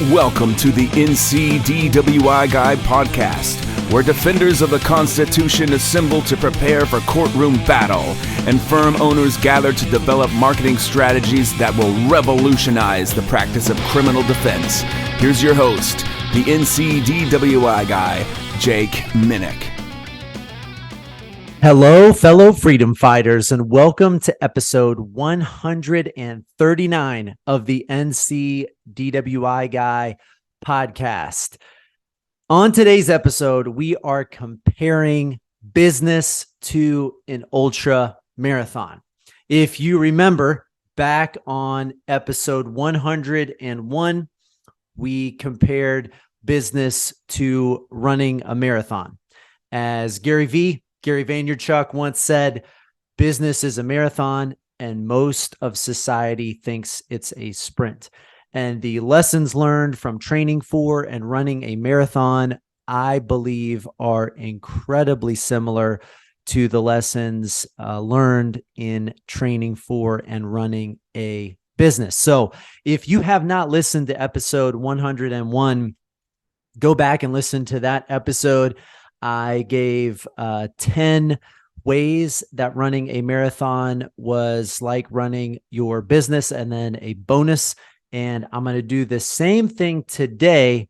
Welcome to the NCDWI Guy podcast, where defenders of the Constitution assemble to prepare for courtroom battle and firm owners gather to develop marketing strategies that will revolutionize the practice of criminal defense. Here's your host, the NCDWI Guy, Jake Minnick. Hello, fellow freedom fighters, and welcome to episode 139 of the NCDWI Guy podcast. On today's episode, we are comparing business to an ultra marathon. If you remember, back on episode 101, we compared business to running a marathon. As Gary Vaynerchuk once said, business is a marathon and most of society thinks it's a sprint. And the lessons learned from training for and running a marathon, I believe, are incredibly similar to the lessons learned in training for and running a business. So if you have not listened to episode 101, go back and listen to that episode. I gave 10 ways that running a marathon was like running your business, and then a bonus. And I'm going to do the same thing today,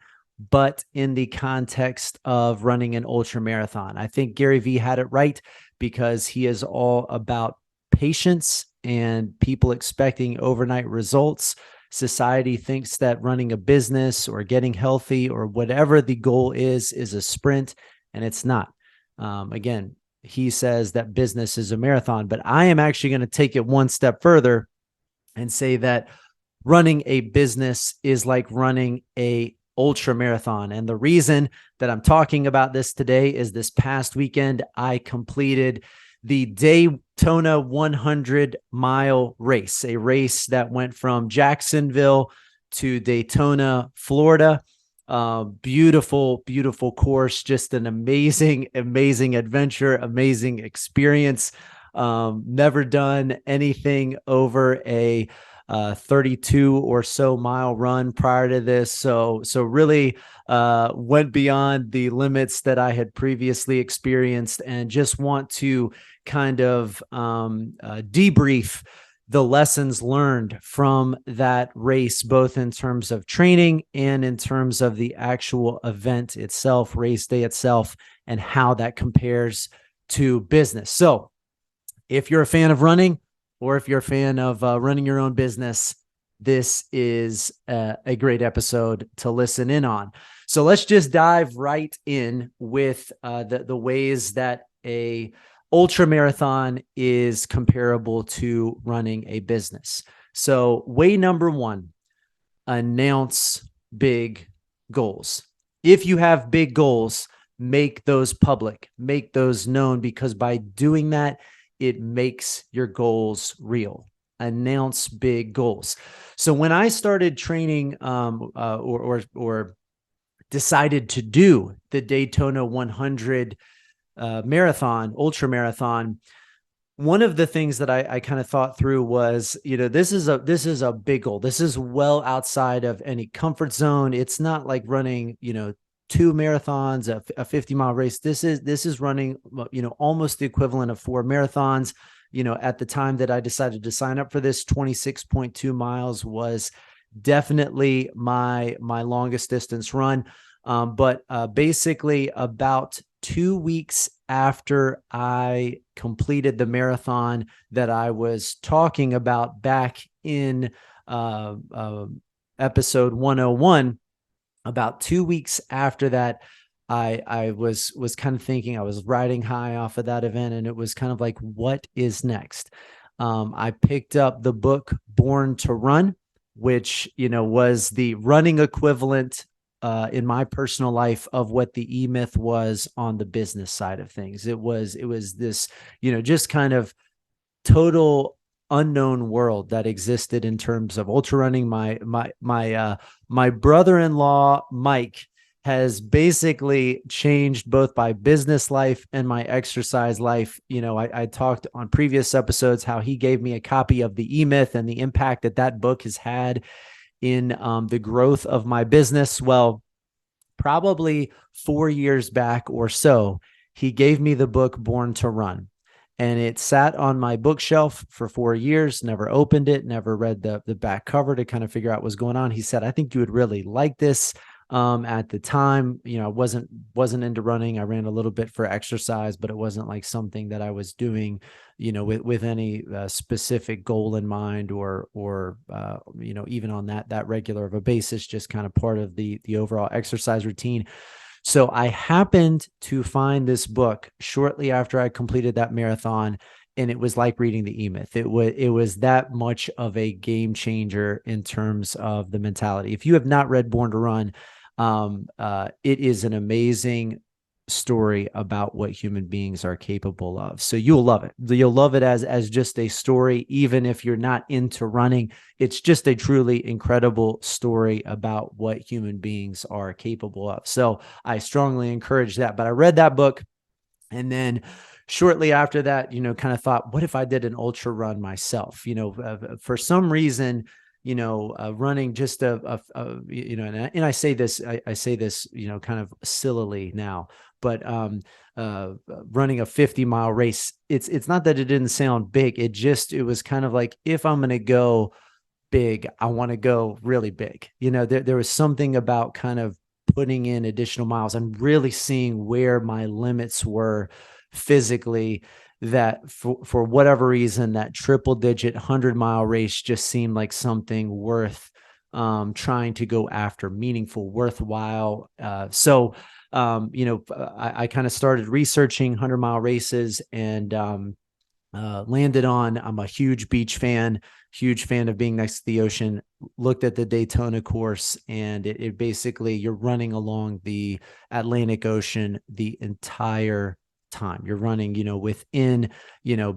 but in the context of running an ultra marathon. I think Gary V had it right because he is all about patience and people expecting overnight results. Society thinks that running a business or getting healthy or whatever the goal is a sprint. And it's not. Again, he says that business is a marathon, but I am actually going to take it one step further and say that running a business is like running a ultra marathon. And the reason that I'm talking about this today is this past weekend, I completed the Daytona 100-mile race, a race that went from Jacksonville to Daytona, Florida. Beautiful course, just an amazing adventure, amazing experience. Never done anything over a 32 or so mile run prior to this. So really went beyond the limits that I had previously experienced, and just want to kind of debrief the lessons learned from that race, both in terms of training and in terms of the actual event itself, race day itself, and how that compares to business. So if you're a fan of running, or if you're a fan of running your own business, this is a great episode to listen in on. So let's just dive right in with the ways that a ultra marathon is comparable to running a business. So way number one, announce big goals. If you have big goals, make those public, make those known, because by doing that, it makes your goals real. Announce big goals. So when I started training or decided to do the Daytona 100 marathon, ultra marathon, one of the things that I kind of thought through was, this is a big goal. This is well outside of any comfort zone. It's not like running, 2 marathons, a 50-mile race. This is running, almost the equivalent of 4 marathons. At the time that I decided to sign up for this, 26.2 miles was definitely my longest distance run. But basically about 2 weeks after I completed the marathon that I was talking about back in episode 101, about 2 weeks after that, I was kind of thinking, I was riding high off of that event, and it was kind of like, what is next? I picked up the book Born to Run, which, was the running equivalent in my personal life of what the E-Myth was on the business side of things. It was this, just kind of total unknown world that existed in terms of ultra running. My brother-in-law, Mike, has basically changed both my business life and my exercise life. I talked on previous episodes how he gave me a copy of the E-Myth and the impact that book has had in the growth of my business. Well, probably 4 years back or so, he gave me the book Born to Run. And it sat on my bookshelf for 4 years, never opened it, never read the back cover to kind of figure out what's going on. He said, I think you would really like this. At the time, I wasn't into running. I ran a little bit for exercise, but it wasn't like something that I was doing, with any specific goal in mind, or even on that regular of a basis, just kind of part of the overall exercise routine. So I happened to find this book shortly after I completed that marathon, and it was like reading the E-Myth. It was that much of a game changer in terms of the mentality. If you have not read Born to Run, it is an amazing story about what human beings are capable of. So you'll love it. You'll love it as just a story, even if you're not into running. It's just a truly incredible story about what human beings are capable of. So I strongly encourage that. But I read that book, and then shortly after that, kind of thought, what if I did an ultra run myself? For some reason, running just and I say this, kind of sillily now, but running a 50-mile race, it's not that it didn't sound big. It was kind of like, if I'm going to go big, I want to go really big. There was something about kind of putting in additional miles and really seeing where my limits were physically, that for whatever reason, that triple-digit 100-mile race just seemed like something worth trying to go after, meaningful, worthwhile. So I kind of started researching 100-mile races, and landed on, I'm a huge beach fan, huge fan of being next to the ocean. Looked at the Daytona course, and it basically, you're running along the Atlantic Ocean the entire time. You're running, within,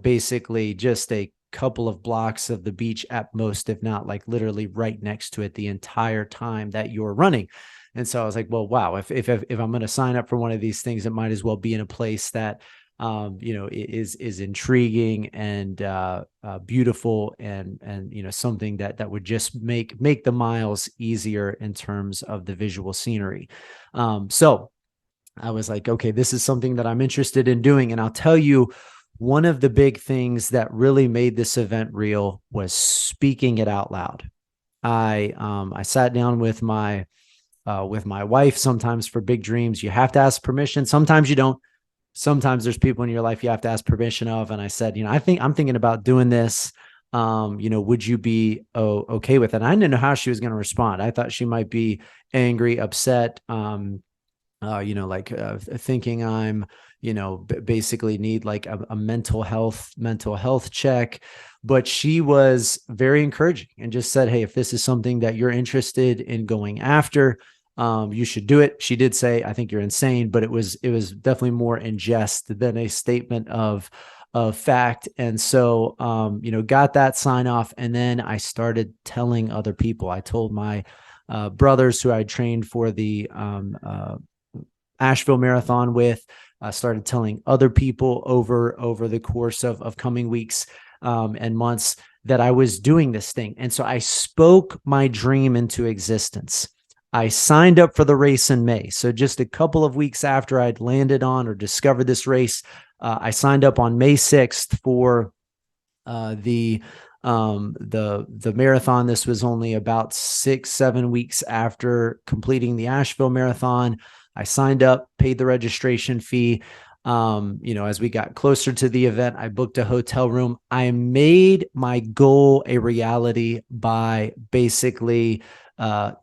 basically just a couple of blocks of the beach at most, if not like literally right next to it the entire time that you're running. And so I was like, well, wow, if I'm going to sign up for one of these things, it might as well be in a place that, is intriguing and beautiful, and something that would just make the miles easier in terms of the visual scenery. So I was like, okay, this is something that I'm interested in doing. And I'll tell you, one of the big things that really made this event real was speaking it out loud. I sat down with my wife. Sometimes for big dreams, you have to ask permission. Sometimes you don't. Sometimes there's people in your life you have to ask permission of. And I said, I'm thinking about doing this. Would you be okay with it? And I didn't know how she was going to respond. I thought she might be angry, upset, thinking I'm, basically need like a mental health check. But she was very encouraging and just said, hey, if this is something that you're interested in going after, you should do it. She did say, I think you're insane, but it was definitely more in jest than a statement of fact. And so, got that sign off. And then I started telling other people. I told my brothers who I trained for the Asheville Marathon with. I started telling other people over the course of coming weeks and months that I was doing this thing. And so I spoke my dream into existence. I signed up for the race in May. So just a couple of weeks after I'd landed on or discovered this race, I signed up on May 6th for the marathon. This was only about 6-7 weeks after completing the Asheville Marathon. I signed up, paid the registration fee. As we got closer to the event, I booked a hotel room. I made my goal a reality by basically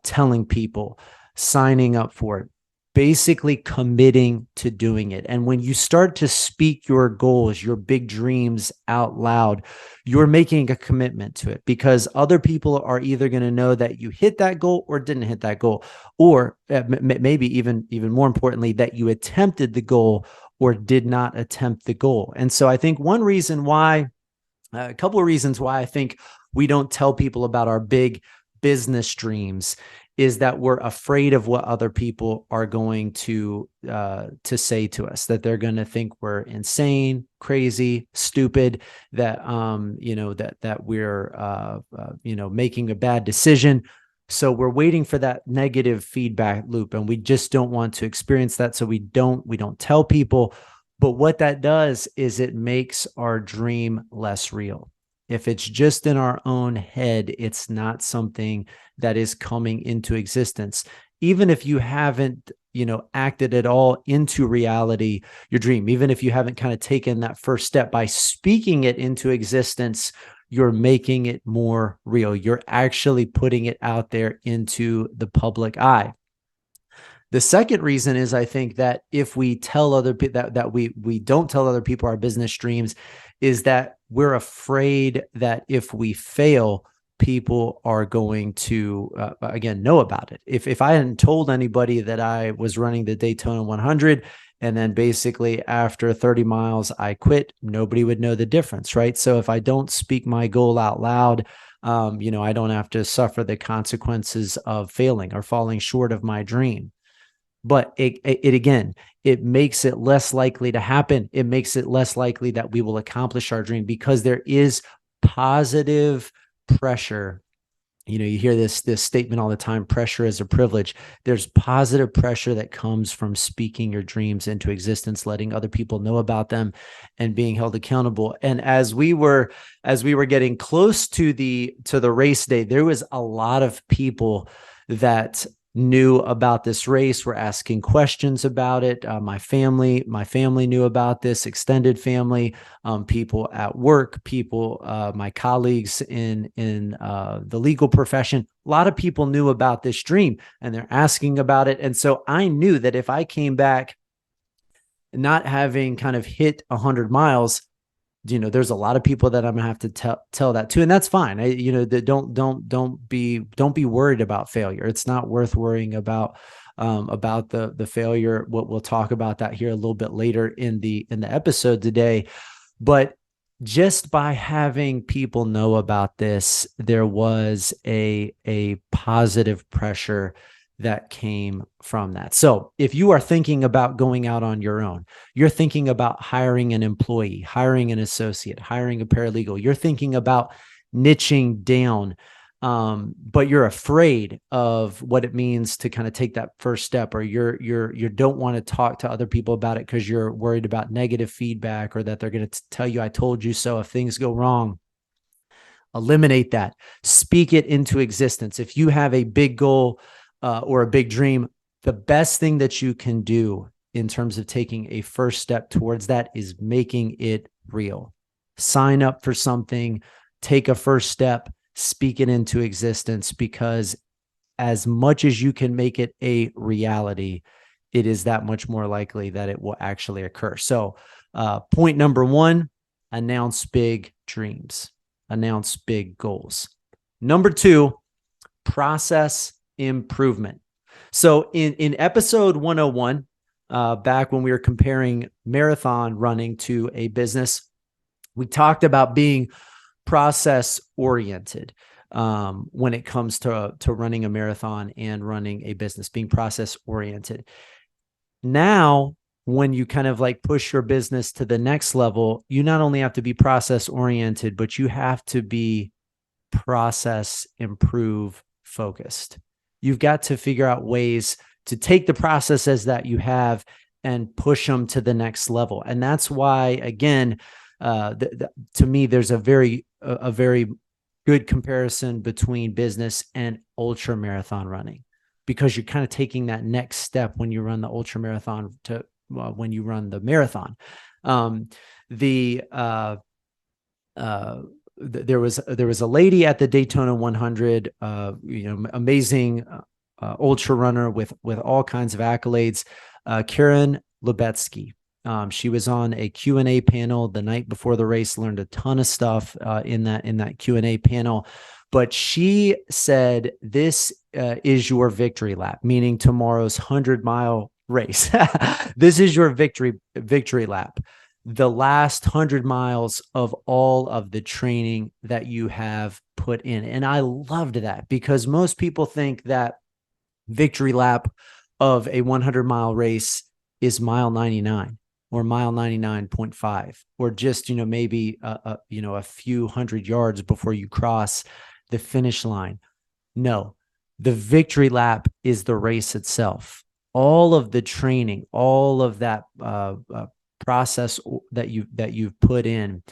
telling people, signing up for it, basically committing to doing it. And when you start to speak your goals, your big dreams out loud, you're making a commitment to it, because other people are either going to know that you hit that goal or didn't hit that goal, or maybe even more importantly, that you attempted the goal or did not attempt the goal. And so I think a couple of reasons why I think we don't tell people about our big business dreams is that we're afraid of what other people are going to say to us, that they're going to think we're insane, crazy, stupid, that that we're making a bad decision. So we're waiting for that negative feedback loop, and we just don't want to experience that. So we don't tell people. But what that does is it makes our dream less real. If it's just in our own head, it's not something that is coming into existence. Even if you haven't, acted at all into reality, your dream, even if you haven't kind of taken that first step by speaking it into existence, you're making it more real. You're actually putting it out there into the public eye. The second reason is, I think that if we tell other people that we don't tell other people our business dreams, is that we're afraid that if we fail, people are going to again know about it. If I hadn't told anybody that I was running the Daytona 100, and then basically after 30 miles I quit, nobody would know the difference, right? So if I don't speak my goal out loud, I don't have to suffer the consequences of failing or falling short of my dream. But it makes it less likely to happen. It makes it less likely that we will accomplish our dream, because there is positive pressure. You hear this statement all the time: pressure is a privilege. There's positive pressure that comes from speaking your dreams into existence, letting other people know about them, and being held accountable. And as we were getting close to the race day, there was a lot of people that knew about this race, were asking questions about it. My family knew about this, extended family, people at work, people, my colleagues in the legal profession. A lot of people knew about this dream, and they're asking about it. And so I knew that if I came back not having kind of hit 100 miles, there's a lot of people that I'm gonna have to tell that to, and that's fine. Don't be worried about failure. It's not worth worrying about the failure. We'll talk about that here a little bit later in the episode today. But just by having people know about this, there was a positive pressure that came from that. So if you are thinking about going out on your own, you're thinking about hiring an employee, hiring an associate, hiring a paralegal, you're thinking about niching down, but you're afraid of what it means to kind of take that first step, or you don't want to talk to other people about it because you're worried about negative feedback, or that they're going to tell you, I told you so, if things go wrong. Eliminate that. Speak it into existence. If you have a big goal, or a big dream, the best thing that you can do in terms of taking a first step towards that is making it real. Sign up for something, take a first step, speak it into existence, because as much as you can make it a reality, it is that much more likely that it will actually occur. So point number one, announce big dreams, announce big goals. Number two, process improvement. So in episode 101, back when we were comparing marathon running to a business, we talked about being process oriented when it comes to running a marathon and running a business, being process oriented. Now, when you kind of like push your business to the next level, you not only have to be process oriented, but you have to be process improve focused. You've got to figure out ways to take the processes that you have and push them to the next level. And that's why, again, to me, there's a very good comparison between business and ultra marathon running, because you're kind of taking that next step when you run the ultra marathon to when you run the marathon. There was a lady at the Daytona 100, amazing ultra runner with all kinds of accolades, Karen Lebetsky. She was on a Q&A panel the night before the race, learned a ton of stuff in that Q&A panel. But she said, this is your victory lap, meaning tomorrow's 100-mile race. This is your victory lap. The last 100 miles of all of the training that you have put in. And I loved that, because most people think that victory lap of a 100-mile race is mile 99 or mile 99.5, or just, maybe a few hundred yards before you cross the finish line. No, The victory lap is the race itself. All of the training, all of that process that you've put in,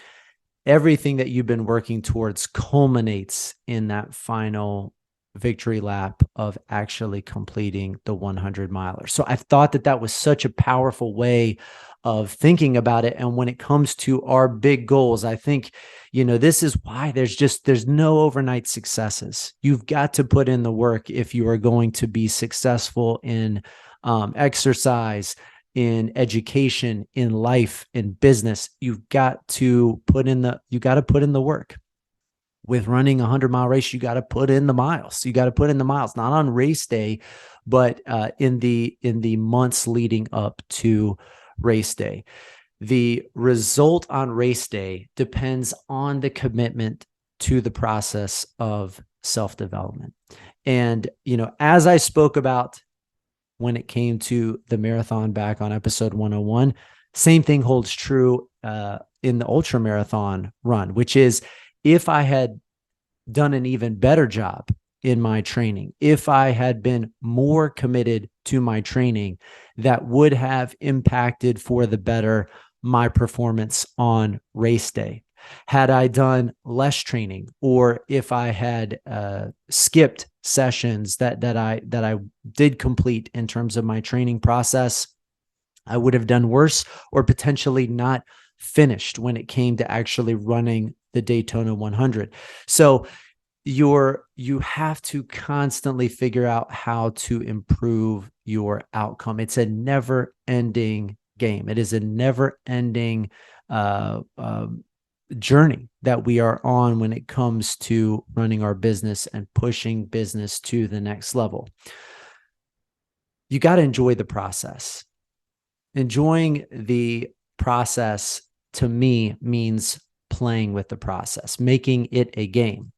everything that you've been working towards culminates in that final victory lap of actually completing the 100 miler. So I thought that was such a powerful way of thinking about it. And when it comes to our big goals, I think, this is why there's no overnight successes. You've got to put in the work if you are going to be successful in exercise, in education, in life, in business. You've got to put in the work. With running a 100-mile race, you got to put in the miles. You got to put in the miles, not on race day, but in the months leading up to race day. The result on race day depends on the commitment to the process of self-development. And, as I spoke about when it came to the marathon back on episode 101, same thing holds true in the ultramarathon run, which is, if I had done an even better job in my training, if I had been more committed to my training, that would have impacted for the better my performance on race day. Had I done less training, or if I had skipped sessions that I did complete in terms of my training process, I would have done worse, or potentially not finished when it came to actually running the Daytona 100. So you have to constantly figure out how to improve your outcome. It's a never-ending game. It is a never-ending journey that we are on when it comes to running our business and pushing business to the next level. You got to enjoy the process. Enjoying the process, to me, means playing with the process, making it a game.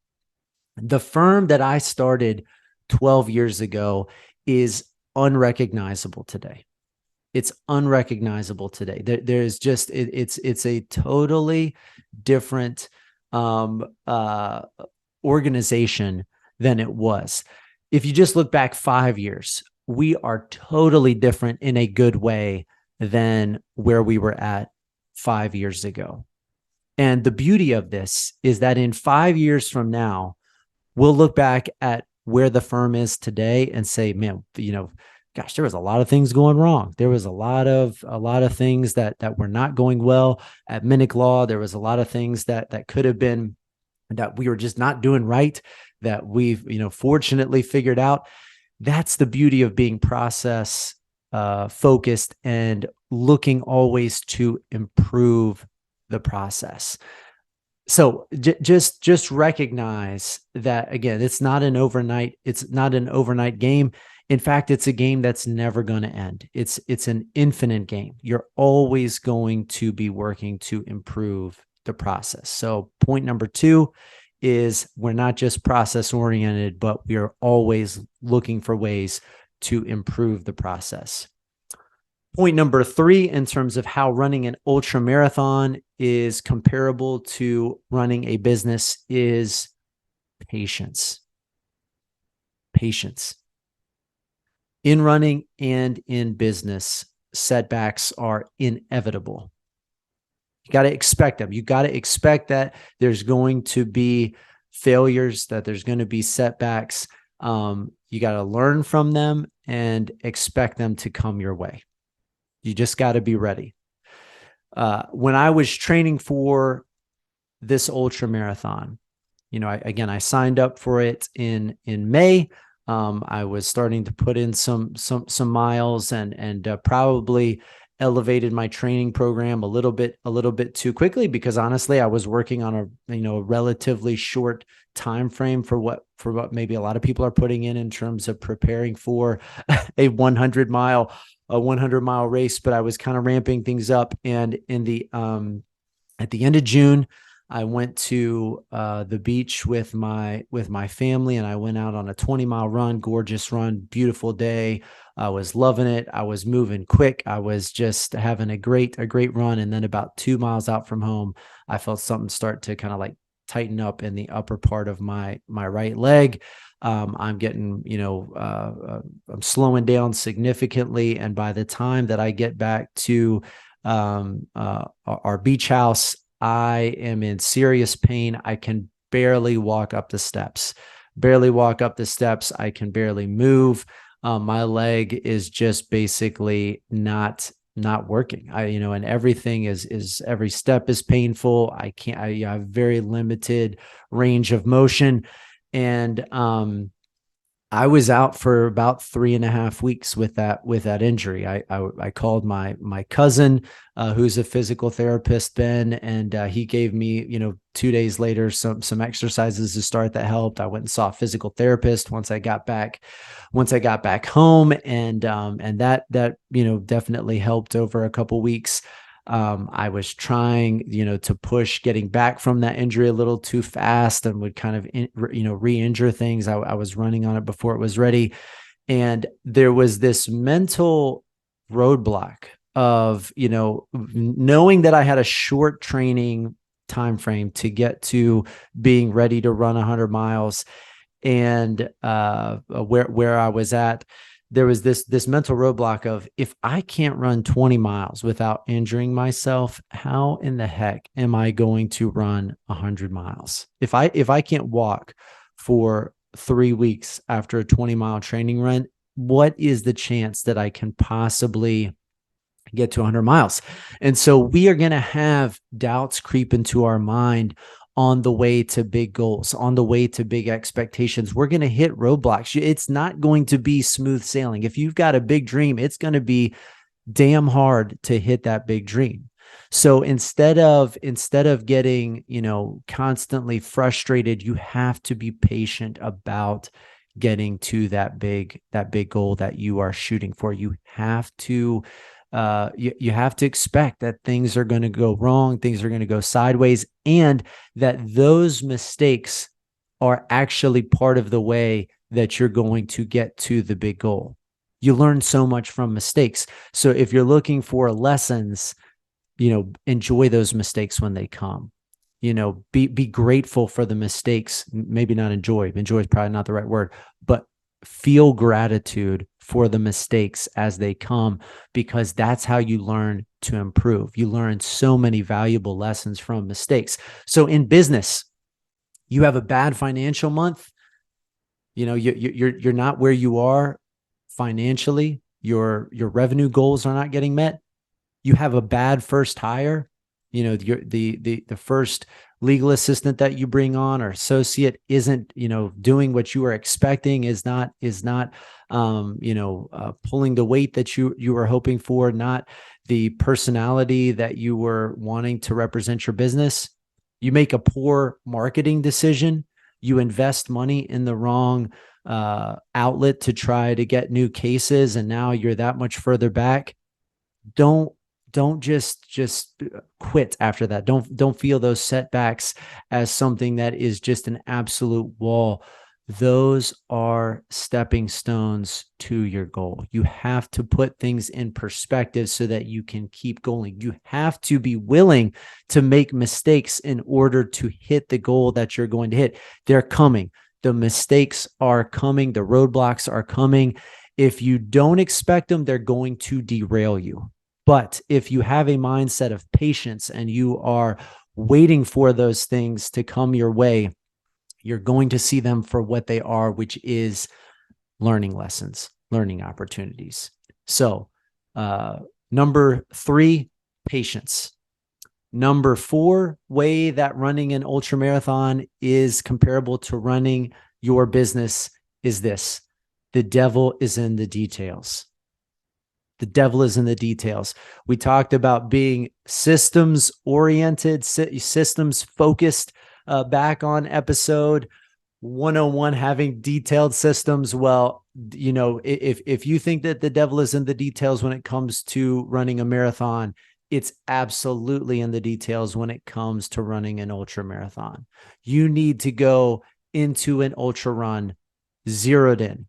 The firm that I started 12 years ago is unrecognizable today. It's unrecognizable today. There's just, it's a totally different organization than it was. If you just look back 5 years, we are totally different in a good way than where we were at 5 years ago. And the beauty of this is that in 5 years from now, we'll look back at where the firm is today and say, man, gosh, there was a lot of things going wrong. There was a lot of things that were not going well at Minnick Law. There was a lot of things that could have been, that we were just not doing right, that we've, fortunately figured out. That's the beauty of being process focused and looking always to improve the process. So just recognize that, again, it's not an overnight game. In fact, it's a game that's never going to end. It's an infinite game. You're always going to be working to improve the process. So point number 2 is, we're not just process oriented, but we are always looking for ways to improve the process. Point number 3, in terms of how running an ultra marathon is comparable to running a business, is patience. Patience. In running and in business, setbacks are inevitable. You got to expect them. You got to expect that there's going to be failures, that there's going to be setbacks. You got to learn from them and expect them to come your way. You just got to be ready. When I was training for this ultra marathon, I signed up for it in May. I was starting to put in some miles and probably elevated my training program a little bit too quickly, because honestly, I was working on a relatively short time frame for what maybe a lot of people are putting in terms of preparing for a 100 mile race. But I was kind of ramping things up, and at the end of June, I went to the beach with my family, and I went out on a 20-mile run, gorgeous run, beautiful day. I was loving it. I was moving quick. I was just having a great run. And then about 2 miles out from home, I felt something start to kind of like tighten up in the upper part of my right leg. I'm getting, I'm slowing down significantly. And by the time that I get back to our beach house, I am in serious pain. I can barely walk up the steps. I can barely move. My leg is just basically not working. And everything is every step is painful. I have very limited range of motion. And I was out for about 3.5 weeks with that injury. I called my cousin, who's a physical therapist, Ben, and he gave me, 2 days later, some exercises to start that helped. I went and saw a physical therapist once I got back home, and that definitely helped over a couple weeks. I was trying, to push getting back from that injury a little too fast and would kind of, re-injure things. I was running on it before it was ready. And there was this mental roadblock of, knowing that I had a short training time frame to get to being ready to run 100 miles. And where I was at, there was this mental roadblock of, if I can't run 20 miles without injuring myself, how in the heck am I going to run 100 miles? If I can't walk for 3 weeks after a 20-mile training run, what is the chance that I can possibly get to 100 miles? And so we are going to have doubts creep into our mind on the way to big goals, on the way to big expectations. We're going to hit roadblocks. It's not going to be smooth sailing. If you've got a big dream, it's going to be damn hard to hit that big dream. So instead of getting, constantly frustrated, you have to be patient about getting to that big goal that you are shooting for. You have to you have to expect that things are going to go wrong, things are going to go sideways, and that those mistakes are actually part of the way that you're going to get to the big goal. You learn so much from mistakes. So if you're looking for lessons, enjoy those mistakes when they come. Be grateful for the mistakes. Maybe not enjoy. Enjoy is probably not the right word, but feel gratitude for the mistakes as they come, because that's how you learn to improve. You learn so many valuable lessons from mistakes. So in business, you have a bad financial month, you're not where you are financially. Your revenue goals are not getting met. You have a bad first hire. The first legal assistant that you bring on or associate isn't, doing what you were expecting, is not pulling the weight that you were hoping for, not the personality that you were wanting to represent your business. You make a poor marketing decision. You invest money in the wrong outlet to try to get new cases, and now you're that much further back. Don't just quit after that. Don't feel those setbacks as something that is just an absolute wall. Those are stepping stones to your goal. You have to put things in perspective so that you can keep going. You have to be willing to make mistakes in order to hit the goal that you're going to hit. They're coming. The mistakes are coming. The roadblocks are coming. If you don't expect them, they're going to derail you. But if you have a mindset of patience and you are waiting for those things to come your way, you're going to see them for what they are, which is learning lessons, learning opportunities. So, number 3, patience. Number 4, way that running an ultramarathon is comparable to running your business is this: the devil is in the details. The devil is in the details. We talked about being systems oriented, systems focused back on episode 101, having detailed systems. Well, if you think that the devil is in the details when it comes to running a marathon, it's absolutely in the details when it comes to running an ultra marathon. You need to go into an ultra run zeroed in.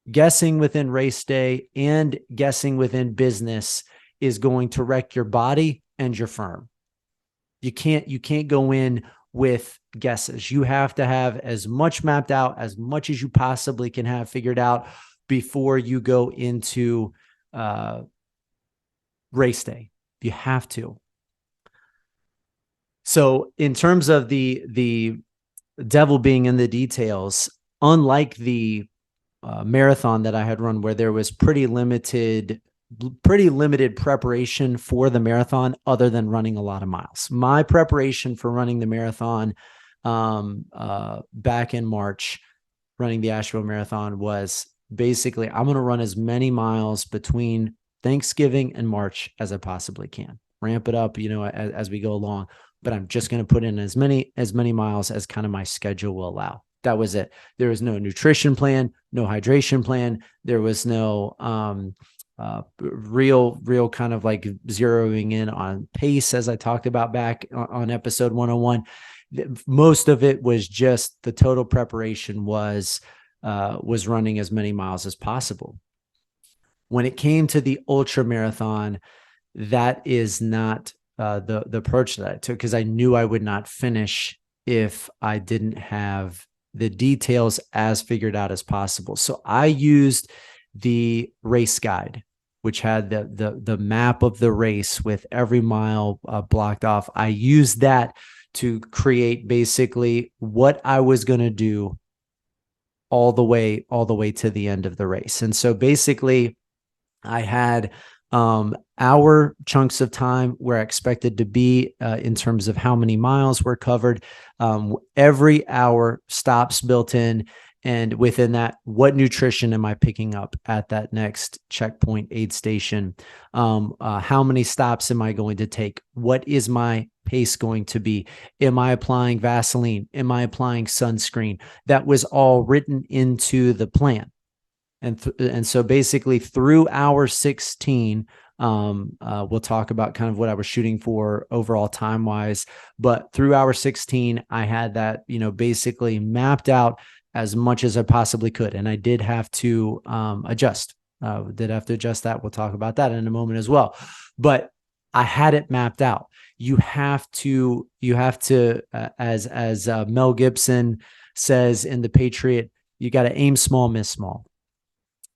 Guessing within race day and guessing within business is going to wreck your body and your firm. You can't go in with guesses. You have to have as much mapped out, as much as you possibly can have figured out before you go into race day. You have to. So in terms of the devil being in the details, unlike the marathon that I had run, where there was pretty limited preparation for the marathon, other than running a lot of miles. My preparation for running the marathon back in March, running the Asheville Marathon, was basically, I'm going to run as many miles between Thanksgiving and March as I possibly can. Ramp it up, as we go along. But I'm just going to put in as many miles as kind of my schedule will allow. That was it. There was no nutrition plan, no hydration plan. There was no real kind of like zeroing in on pace, as I talked about back on episode 101. Most of it was just the total preparation was running as many miles as possible. When it came to the ultra marathon, that is not the approach that I took, because I knew I would not finish if I didn't have the details as figured out as possible. So I used the race guide, which had the map of the race with every mile blocked off. I used that to create basically what I was going to do all the way to the end of the race. And so basically I had hour chunks of time where I expected to be in terms of how many miles were covered. Every hour stops built in. And within that, what nutrition am I picking up at that next checkpoint aid station? How many stops am I going to take? What is my pace going to be? Am I applying Vaseline? Am I applying sunscreen? That was all written into the plan. And so basically through hour 16, we'll talk about kind of what I was shooting for overall time wise, but through hour 16, I had that, basically mapped out as much as I possibly could. And I did have to adjust. That. We'll talk about that in a moment as well. But I had it mapped out. You have to, as Mel Gibson says in The Patriot, you got to aim small, miss small.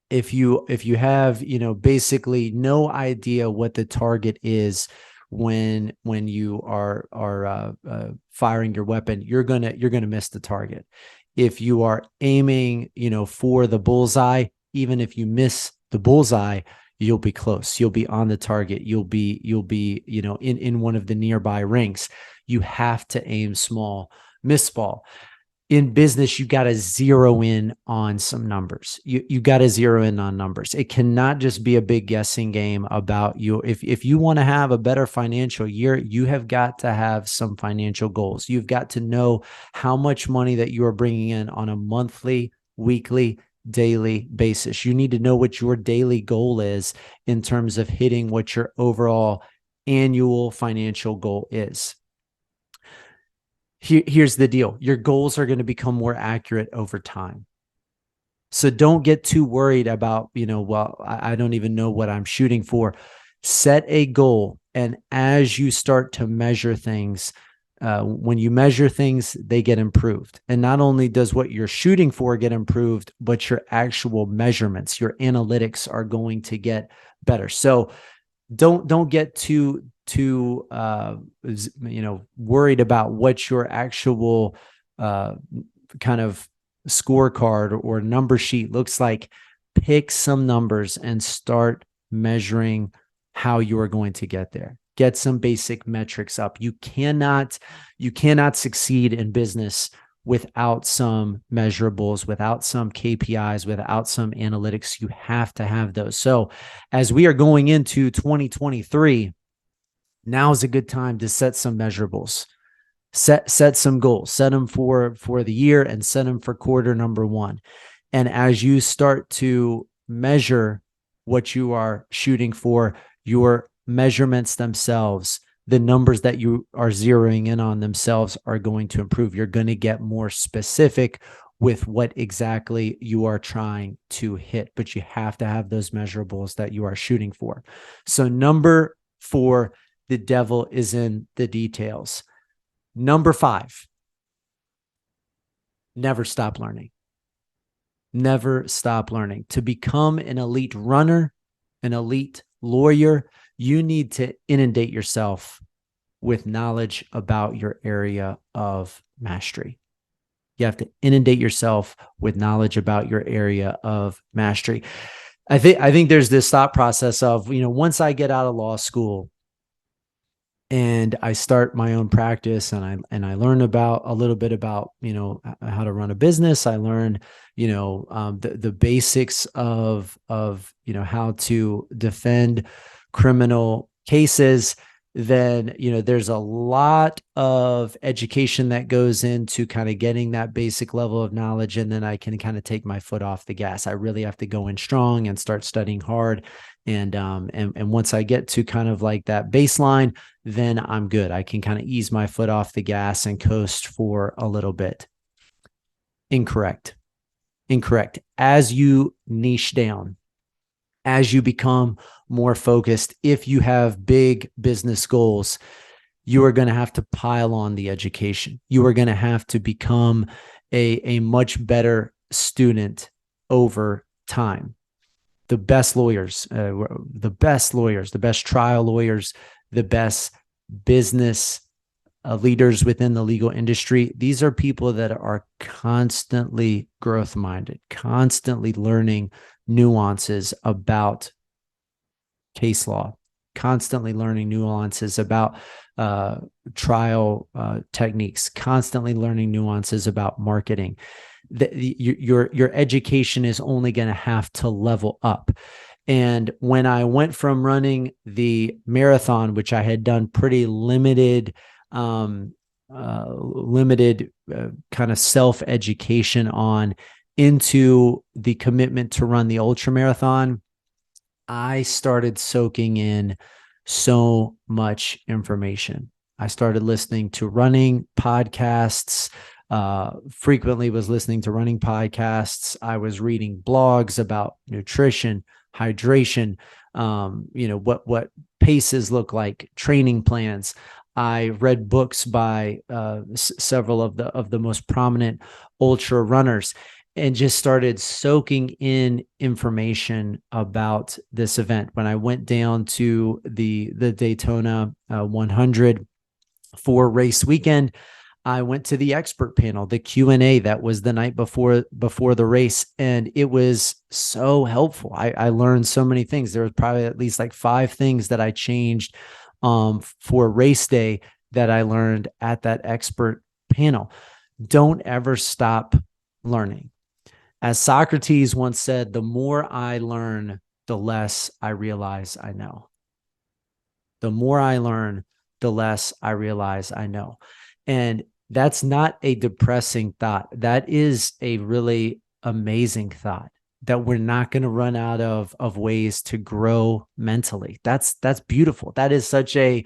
If you have, basically no idea what the target is when you are firing your weapon, you're gonna miss the target. If you are aiming, for the bullseye, even if you miss the bullseye, you'll be close. You'll be on the target. You'll be, in one of the nearby rings. You have to aim small, miss small. In business, you got to zero in on some numbers. You got to zero in on numbers. It cannot just be a big guessing game about you. If you want to have a better financial year, you have got to have some financial goals. You've got to know how much money that you are bringing in on a monthly, weekly, daily basis. You need to know what your daily goal is in terms of hitting what your overall annual financial goal is. Here's the deal. Your goals are going to become more accurate over time. So don't get too worried about, I don't even know what I'm shooting for. Set a goal. And as you start to measure things, when you measure things, they get improved. And not only does what you're shooting for get improved, but your actual measurements, your analytics are going to get better. So don't get too worried about what your actual kind of scorecard or number sheet looks like. Pick some numbers and start measuring how you are going to get there. Get some basic metrics up. You cannot succeed in business without some measurables, without some KPIs, without some analytics. You have to have those. So as we are going into 2023, now is a good time to set some measurables, set some goals, set them for the year and set them for quarter number one. And as you start to measure what you are shooting for, your measurements themselves, the numbers that you are zeroing in on themselves are going to improve. You're going to get more specific with what exactly you are trying to hit, but you have to have those measurables that you are shooting for. So number 4, the devil is in the details. Number 5, Never stop learning. Never stop learning. To become an elite runner, an elite lawyer, you need to inundate yourself with knowledge about your area of mastery. You have to inundate yourself with knowledge about your area of mastery. I think there's this thought process of, once I get out of law school and I start my own practice and I learn about a little bit about, how to run a business. I learn, the basics of, how to defend criminal cases. Then, there's a lot of education that goes into kind of getting that basic level of knowledge. And then I can kind of take my foot off the gas. I really have to go in strong and start studying hard. And once I get to kind of like that baseline, then I'm good. I can kind of ease my foot off the gas and coast for a little bit. Incorrect. As you niche down, as you become more focused, if you have big business goals, you are going to have to pile on the education. You are going to have to become a much better student over time. The best lawyers, the best trial lawyers, the best business leaders within the legal industry. These are people that are constantly growth minded, constantly learning nuances about case law, constantly learning nuances about trial techniques, constantly learning nuances about marketing. Your education is only going to have to level up. And when I went from running the marathon, which I had done pretty limited kind of self-education on, into the commitment to run the ultramarathon, I started soaking in so much information. I started listening to running podcasts, frequently was listening to running podcasts. I was reading blogs about nutrition, hydration, what paces look like, training plans. I read books by several of the most prominent ultra runners, and just started soaking in information about this event. When I went down to the Daytona 100 for race weekend, I went to the expert panel, the Q&A that was the night before the race, and it was so helpful. I learned so many things. There was probably at least like 5 things that I changed for race day that I learned at that expert panel. Don't ever stop learning. As Socrates once said, the more I learn, the less I realize I know. The more I learn, the less I realize I know. And that's not a depressing thought. That is a really amazing thought, that we're not going to run out of ways to grow mentally. That's beautiful. That is such a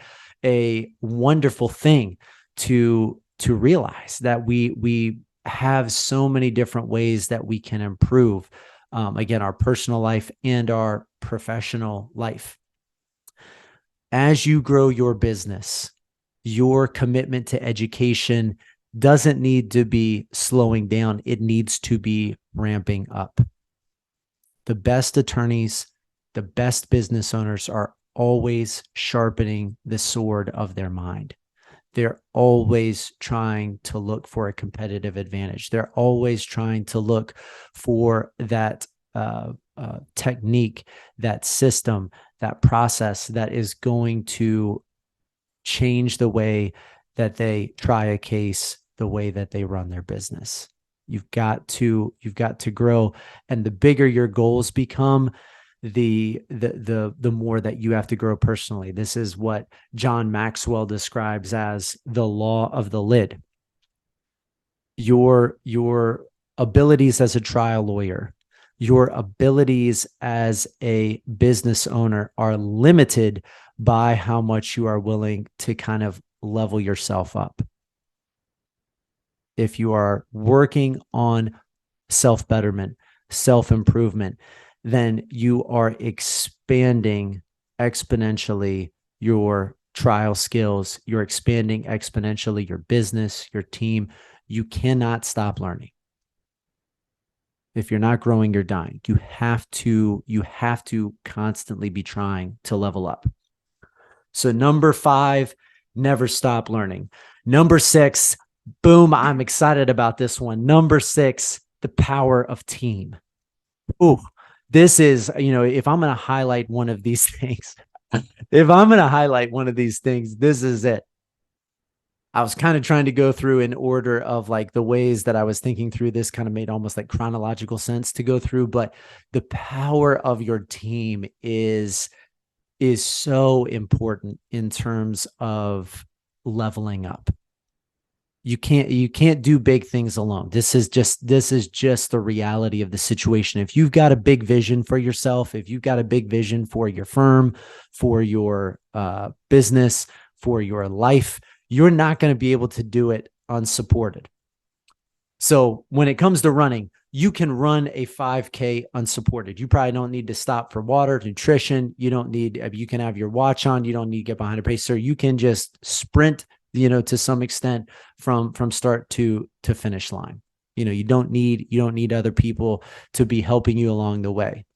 wonderful thing to realize, that we have so many different ways that we can improve, again, our personal life and our professional life. As you grow your business, your commitment to education doesn't need to be slowing down. It needs to be ramping up. The best attorneys, the best business owners are always sharpening the sword of their mind. They're always trying to look for a competitive advantage. They're always trying to look for that technique, that system, that process that is going to change the way that they try a case, the way that they run their business. You've got to grow, and the bigger your goals become, the more that you have to grow personally. This is what John Maxwell describes as the law of the lid. Your abilities as a trial lawyer, your abilities as a business owner are limited by how much you are willing to kind of level yourself up. If you are working on self-betterment, self-improvement, then you are expanding exponentially your trial skills. You're expanding exponentially your business, your team. You cannot stop learning. If you're not growing, you're dying. You have to constantly be trying to level up. So number 5, never stop learning. Number 6, boom, I'm excited about this one. Number 6, the power of team. Ooh, this is, if I'm going to highlight one of these things, this is it. I was kind of trying to go through in order of like the ways that I was thinking through this, kind of made almost like chronological sense to go through, but the power of your team is so important in terms of leveling up. You can't do big things alone. This is just the reality of the situation. If you've got a big vision for yourself, if you've got a big vision for your firm, for your business, for your life, you're not going to be able to do it unsupported. So when it comes to running, you can run a 5K unsupported. You probably don't need to stop for water, nutrition. You can have your watch on. You don't need to get behind a pacer. You can just sprint, to some extent from start to finish line. You don't need other people to be helping you along the way.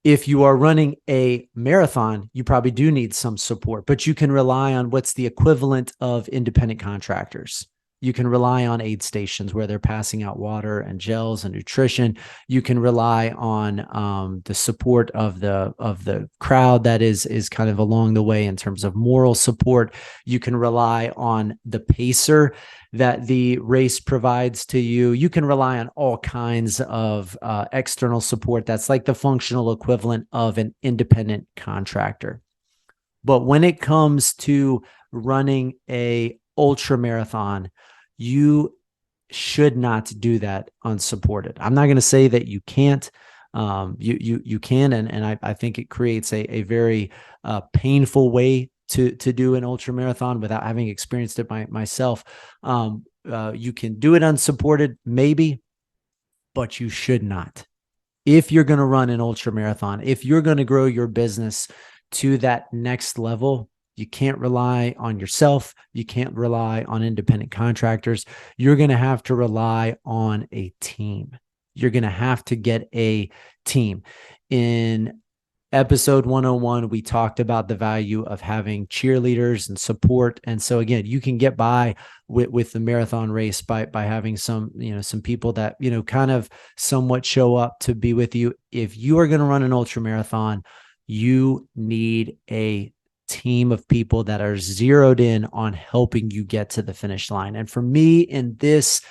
If you are running a marathon, you probably do need some support, but you can rely on what's the equivalent of independent contractors. You can rely on aid stations where they're passing out water and gels and nutrition. You can rely on the support of the crowd that is kind of along the way in terms of moral support. You can rely on the pacer that the race provides to you. You can rely on all kinds of external support. That's like the functional equivalent of an independent contractor. But when it comes to running a ultra marathon, you should not do that unsupported. I'm not going to say that you can't. You can, and I think it creates a very painful way to do an ultra marathon without having experienced it myself. You can do it unsupported, maybe, but you should not. If you're going to run an ultra marathon, if you're going to grow your business to that next level, you can't rely on yourself. You can't rely on independent contractors. You're going to have to rely on a team. You're going to have to get a team. In episode 101, we talked about the value of having cheerleaders and support. And so again, you can get by with the marathon race by having some people that, kind of somewhat show up to be with you. If you are going to run an ultra marathon, you need a team of people that are zeroed in on helping you get to the finish line. And for me in this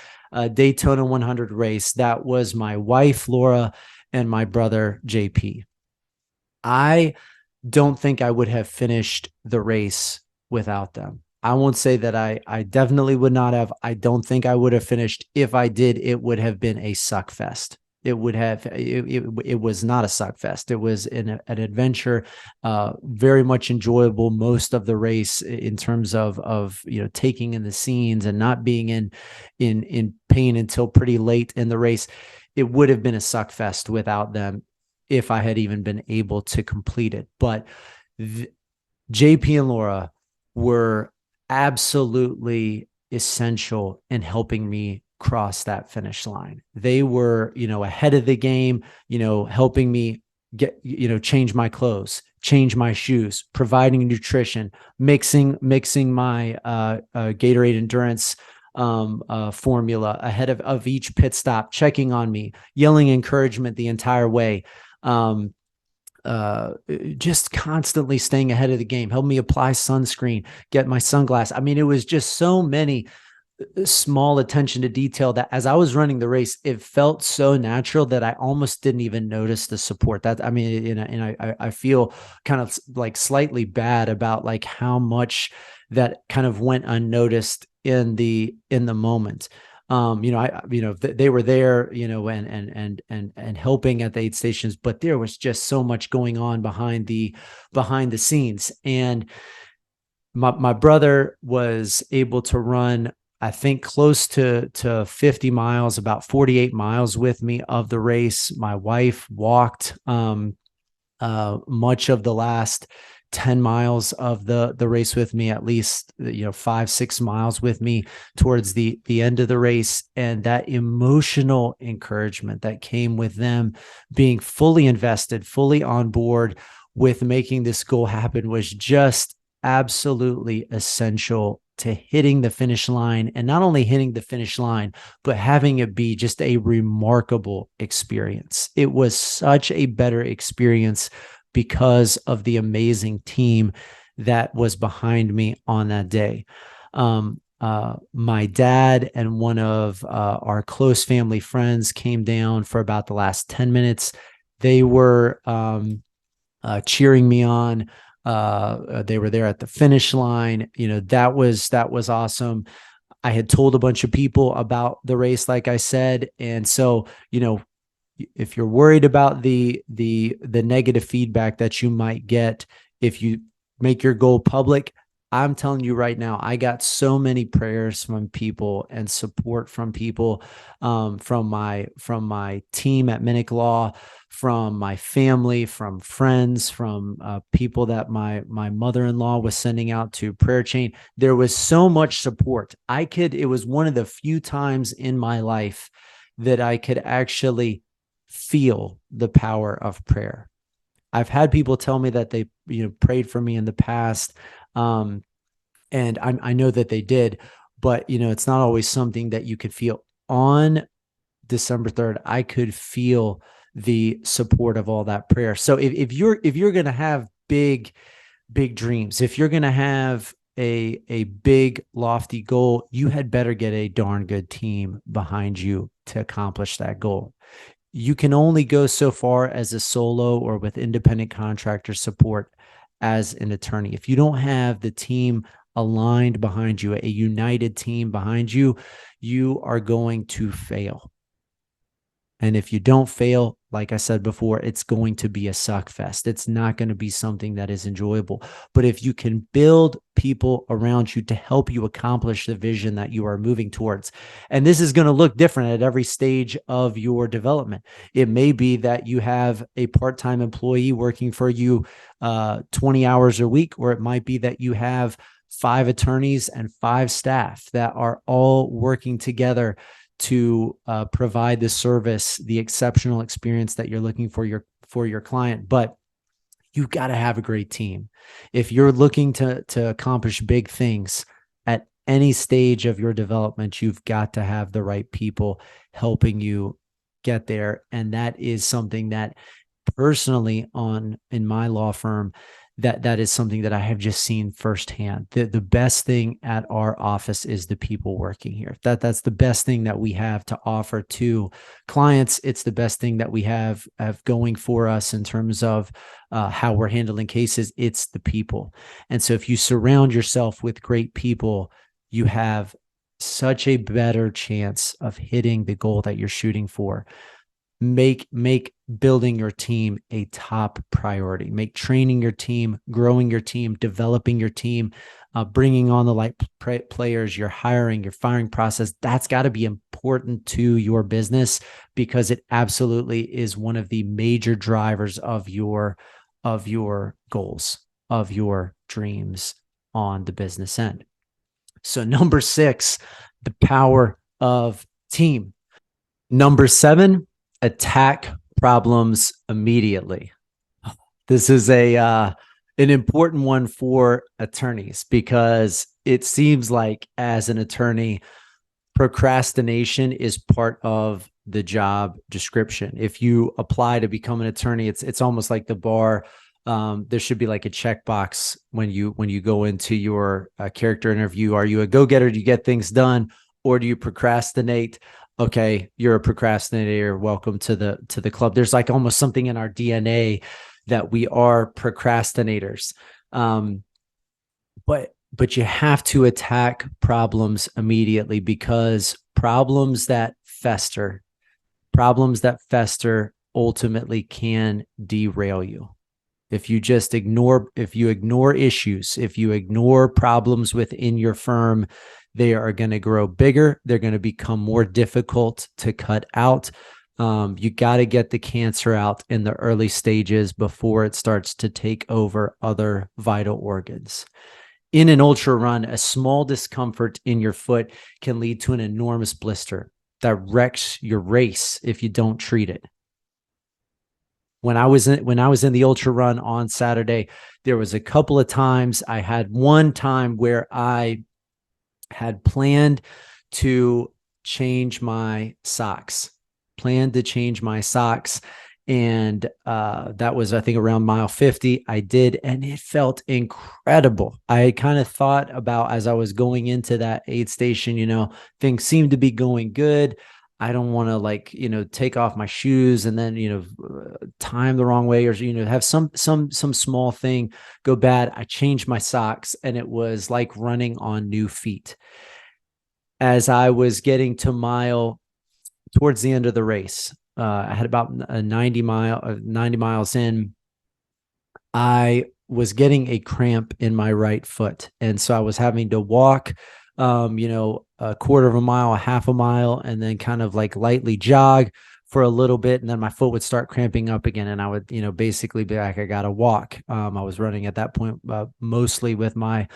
Daytona 100 race, that was my wife, Laura, and my brother, JP. I don't think I would have finished the race without them. I won't say that I definitely would not have. I don't think I would have finished. If I did, it would have been a suck fest. It was not a suck fest. It was an adventure, very much enjoyable most of the race in terms of taking in the scenes and not being in pain until pretty late in the race. It would have been a suck fest without them if I had even been able to complete it. But JP and Laura were absolutely essential in helping me cross that finish line. They were, ahead of the game, helping me get, change my clothes, change my shoes, providing nutrition, mixing my Gatorade Endurance formula ahead of each pit stop, checking on me, yelling encouragement the entire way. Just constantly staying ahead of the game, help me apply sunscreen, get my sunglasses. I mean, it was just so many small attention to detail that as I was running the race, it felt so natural that I almost didn't even notice the support. I feel kind of like slightly bad about like how much that kind of went unnoticed in the moment. They were there, and helping at the aid stations, but there was just so much going on behind the scenes. And my brother was able to run, I think, close to 50 miles, about 48 miles with me of the race. My wife walked much of the last 10 miles of the race with me, at least, 5-6 miles with me towards the end of the race. And that emotional encouragement that came with them being fully invested, fully on board with making this goal happen was just absolutely essential to hitting the finish line. And not only hitting the finish line, but having it be just a remarkable experience. It was such a better experience because of the amazing team that was behind me on that day. My dad and one of our close family friends came down for about the last 10 minutes. They were cheering me on. They were there at the finish line. That was awesome. I had told a bunch of people about the race, like I said. And so, if you're worried about the negative feedback that you might get if you make your goal public, I'm telling you right now, I got so many prayers from people and support from people, from my team at Minnick Law, from my family, from friends, from people that my mother-in-law was sending out to prayer chain. There was so much support. It was one of the few times in my life that I could actually feel the power of prayer. I've had people tell me that they, prayed for me in the past. And I know that they did, but it's not always something that you could feel. On December 3rd, I could feel the support of all that prayer. So if you're going to have big dreams, if you're going to have a big lofty goal, you had better get a darn good team behind you to accomplish that goal. You can only go so far as a solo or with independent contractor support as an attorney. If you don't have the team aligned behind you, a united team behind you, you are going to fail. And if you don't fail, like I said before, it's going to be a suck fest. It's not going to be something that is enjoyable. But if you can build people around you to help you accomplish the vision that you are moving towards, and this is going to look different at every stage of your development. It may be that you have a part-time employee working for you 20 hours a week, or it might be that you have 5 attorneys and 5 staff that are all working together to provide the service, the exceptional experience that you're looking for your client. But you've got to have a great team. If you're looking to accomplish big things at any stage of your development, you've got to have the right people helping you get there. And that is something that personally in my law firm, that is something that I have just seen firsthand. The best thing at our office is the people working here. That's the best thing that we have to offer to clients. It's the best thing that we have going for us in terms of how we're handling cases. It's the people. And so if you surround yourself with great people, you have such a better chance of hitting the goal that you're shooting for. Make building your team a top priority. Make training your team, growing your team, developing your team, bringing on the right players, your hiring, your firing process. That's got to be important to your business, because it absolutely is one of the major drivers of your goals, of your dreams on the business end. So number 6, the power of team. Number 7, attack problems immediately. This is an important one for attorneys, because it seems like as an attorney, procrastination is part of the job description. If you apply to become an attorney, it's almost like the bar. There should be like a checkbox when you go into your character interview. Are you a go-getter? Do you get things done, or do you procrastinate? Okay, you're a procrastinator. Welcome to the club. There's like almost something in our DNA that we are procrastinators. But you have to attack problems immediately, because problems that fester ultimately can derail you. If you ignore issues, if you ignore problems within your firm, they are going to grow bigger. They're going to become more difficult to cut out. You got to get the cancer out in the early stages before it starts to take over other vital organs. In an ultra run, a small discomfort in your foot can lead to an enormous blister that wrecks your race if you don't treat it. When I was in the ultra run on Saturday, there was a couple of times. I had one time where I had planned to change my socks, and that was, I think, around mile 50. I did, and it felt incredible. I kind of thought about, as I was going into that aid station, things seemed to be going good. I don't want to take off my shoes and then, time the wrong way or, have some small thing go bad. I changed my socks and it was like running on new feet. As I was getting to towards the end of the race, I had about 90 miles in. I was getting a cramp in my right foot. And so I was having to walk, a quarter of a mile, a half a mile, and then kind of lightly jog for a little bit. And then my foot would start cramping up again. And I would, basically be like, I got to walk. I was running at that point, mostly with my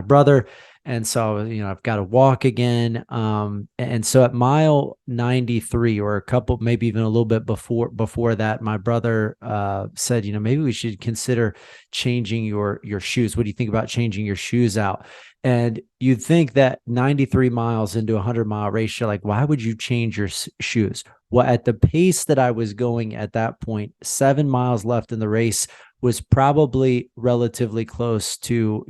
brother. And so, I've got to walk again. And so at mile 93, or a couple, maybe even a little bit before that, my brother said, maybe we should consider changing your shoes. What do you think about changing your shoes out? And you'd think that 93 miles into a 100-mile race, you're like, why would you change your shoes? Well, at the pace that I was going at that point, 7 miles left in the race was probably relatively close to,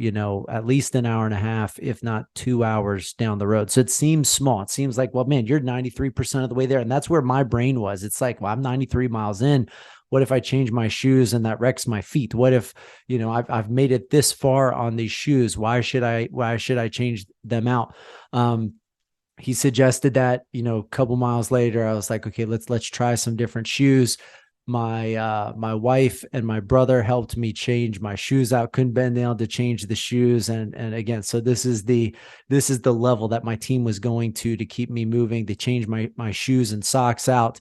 at least an hour and a half, if not 2 hours down the road. So it seems small. It seems like, well, man, you're 93% of the way there. And that's where my brain was. It's like, well, I'm 93 miles in. What if I change my shoes and that wrecks my feet? What if, I've made it this far on these shoes? Why should I change them out? He suggested that, a couple miles later, I was like, okay, let's try some different shoes. My wife and my brother helped me change my shoes out. Couldn't bend down to change the shoes. And again, so this is the level that my team was going to keep me moving, to change my shoes and socks out.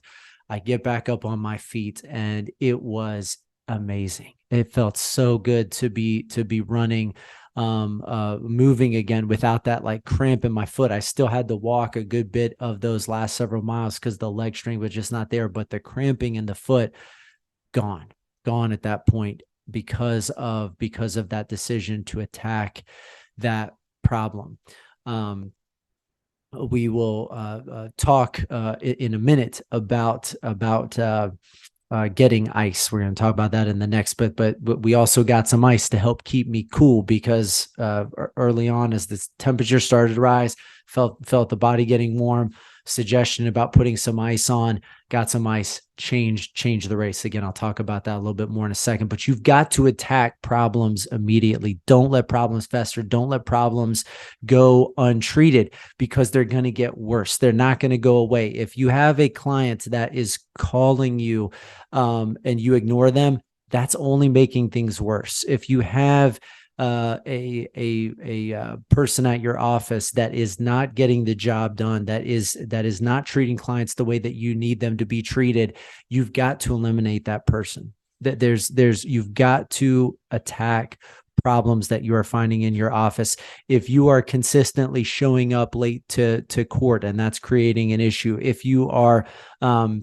I get back up on my feet and it was amazing. It felt so good to be running, moving again without that cramp in my foot. I still had to walk a good bit of those last several miles because the leg strength was just not there, but the cramping in the foot, gone at that point because of that decision to attack that problem. We will talk in a minute about getting ice. We're going to talk about that in the next bit, but we also got some ice to help keep me cool because early on, as the temperature started to rise, felt the body getting warm. Suggestion about putting some ice on, got some ice, change the race. Again, I'll talk about that a little bit more in a second, but you've got to attack problems immediately. Don't let problems fester. Don't let problems go untreated because they're going to get worse. They're not going to go away. If you have a client that is calling you and you ignore them, that's only making things worse. If you have a person at your office that is not getting the job done, that is not treating clients the way that you need them to be treated, you've got to eliminate that person. That you've got to attack problems that you are finding in your office. If you are consistently showing up late to court and that's creating an issue, if you are not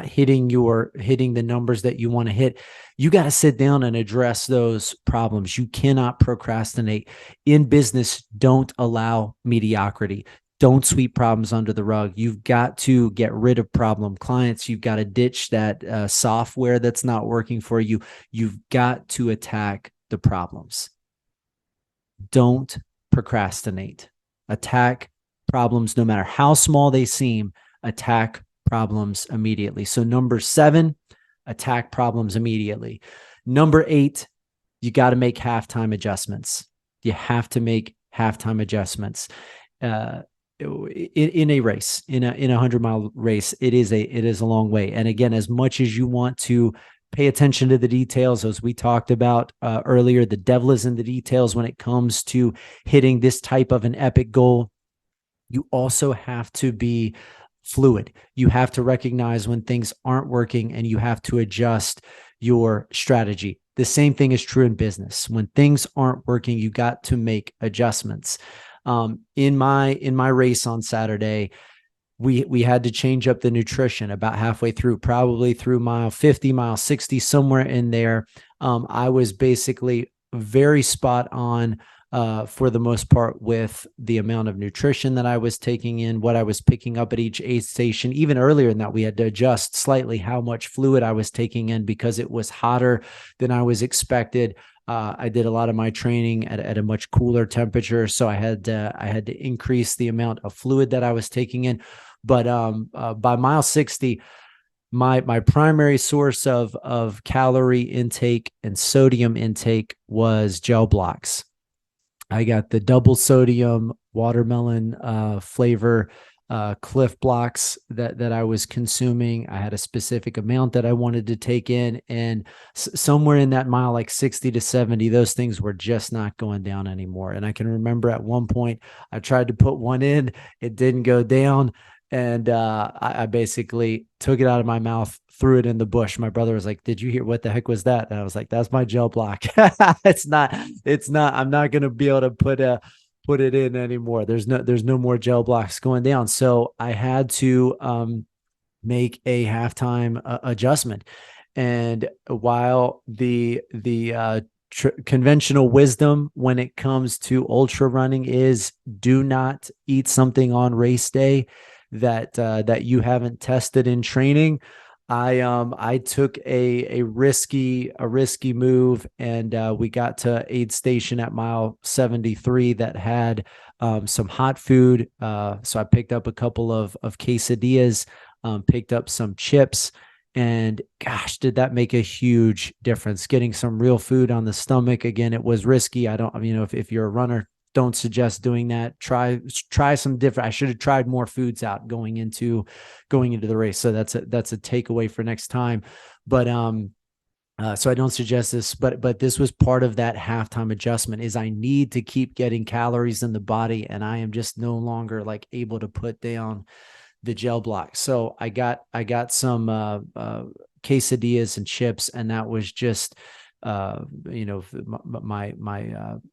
hitting the numbers that you want to hit, you got to sit down and address those problems. You cannot procrastinate. In business, don't allow mediocrity. Don't sweep problems under the rug. You've got to get rid of problem clients. You've got to ditch that software that's not working for you. You've got to attack the problems. Don't procrastinate. Attack problems, no matter how small they seem. Attack problems immediately. So number 7, attack problems immediately. Number 8, you got to make halftime adjustments. You have to make halftime adjustments. In a race, in a 100-mile race, it is a long way. And again, as much as you want to pay attention to the details, as we talked about earlier, the devil is in the details when it comes to hitting this type of an epic goal. You also have to be fluid. You have to recognize when things aren't working and you have to adjust your strategy. The same thing is true in business. When things aren't working, you got to make adjustments. In my race on Saturday, we had to change up the nutrition about halfway through, probably through mile 50, mile 60, somewhere in there. I was basically very spot on for the most part with the amount of nutrition that I was taking in, what I was picking up at each aid station. Even earlier in that, we had to adjust slightly how much fluid I was taking in because it was hotter than I was expected. I did a lot of my training at a much cooler temperature, so I had to increase the amount of fluid that I was taking in. But by mile 60, my primary source of calorie intake and sodium intake was gel blocks. I got the double sodium watermelon flavor Cliff blocks that I was consuming. I had a specific amount that I wanted to take in, and somewhere in that mile, like 60 to 70, those things were just not going down anymore. And I can remember at one point I tried to put one in, it didn't go down. And I basically took it out of my mouth, threw it in the bush. My brother was like, "Did you hear? What the heck was that?" And I was like, "That's my gel block." It's not. I'm not going to be able to put it in anymore. There's no more gel blocks going down. So I had to make a halftime adjustment. And while the conventional wisdom when it comes to ultra running is do not eat something on race day that you haven't tested in training, I took a risky move, and we got to aid station at mile 73 that had some hot food. So I picked up a couple of quesadillas, picked up some chips, and gosh, did that make a huge difference? Getting some real food on the stomach. Again, it was risky. If you're a runner, don't suggest doing that. Try some different. I should have tried more foods out going into the race. So that's a takeaway for next time. But so I don't suggest this, but this was part of that halftime adjustment. Is I need to keep getting calories in the body, and I am just no longer like able to put down the gel block. So I got some quesadillas and chips, and that was just my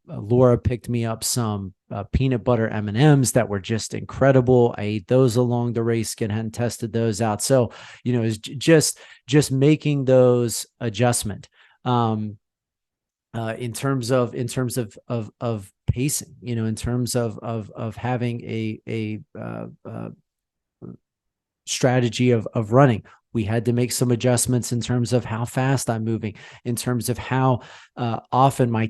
Laura picked me up some peanut butter M&Ms that were just incredible. I ate those along the race, hadn't tested those out. So, it's just making those adjustment in terms of pacing, in terms of having a strategy of running. We had to make some adjustments in terms of how fast I'm moving, in terms of how often my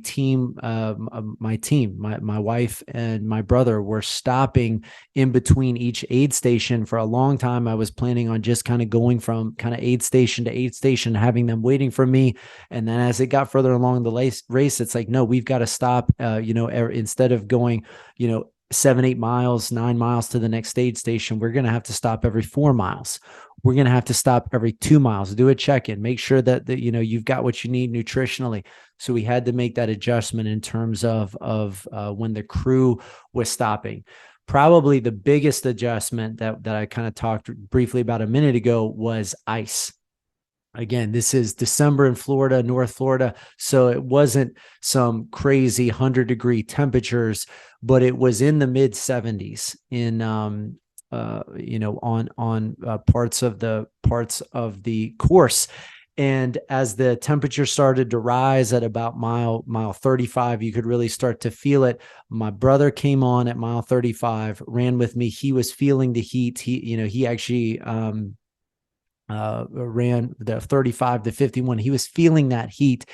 wife and my brother were stopping in between each aid station. For a long time, I was planning on just kind of going from kind of aid station to aid station, having them waiting for me. And then as it got further along the race, it's like, no, we've got to stop, instead of going, 7, 8 miles, 9 miles to the next aid station, we're going to have to stop every 4 miles. We're going to have to stop every 2 miles, do a check-in, make sure that you've got what you need nutritionally. So we had to make that adjustment in terms of when the crew was stopping. Probably the biggest adjustment that I kind of talked briefly about a minute ago was ice. Again, this is December in Florida, North Florida. So it wasn't some crazy 100-degree temperatures, but it was in the mid 70s in, on parts of the course. And as the temperature started to rise at about mile 35, you could really start to feel it. My brother came on at mile 35, ran with me. He was feeling the heat. He actually, ran the 35 to 51. He was feeling that heat.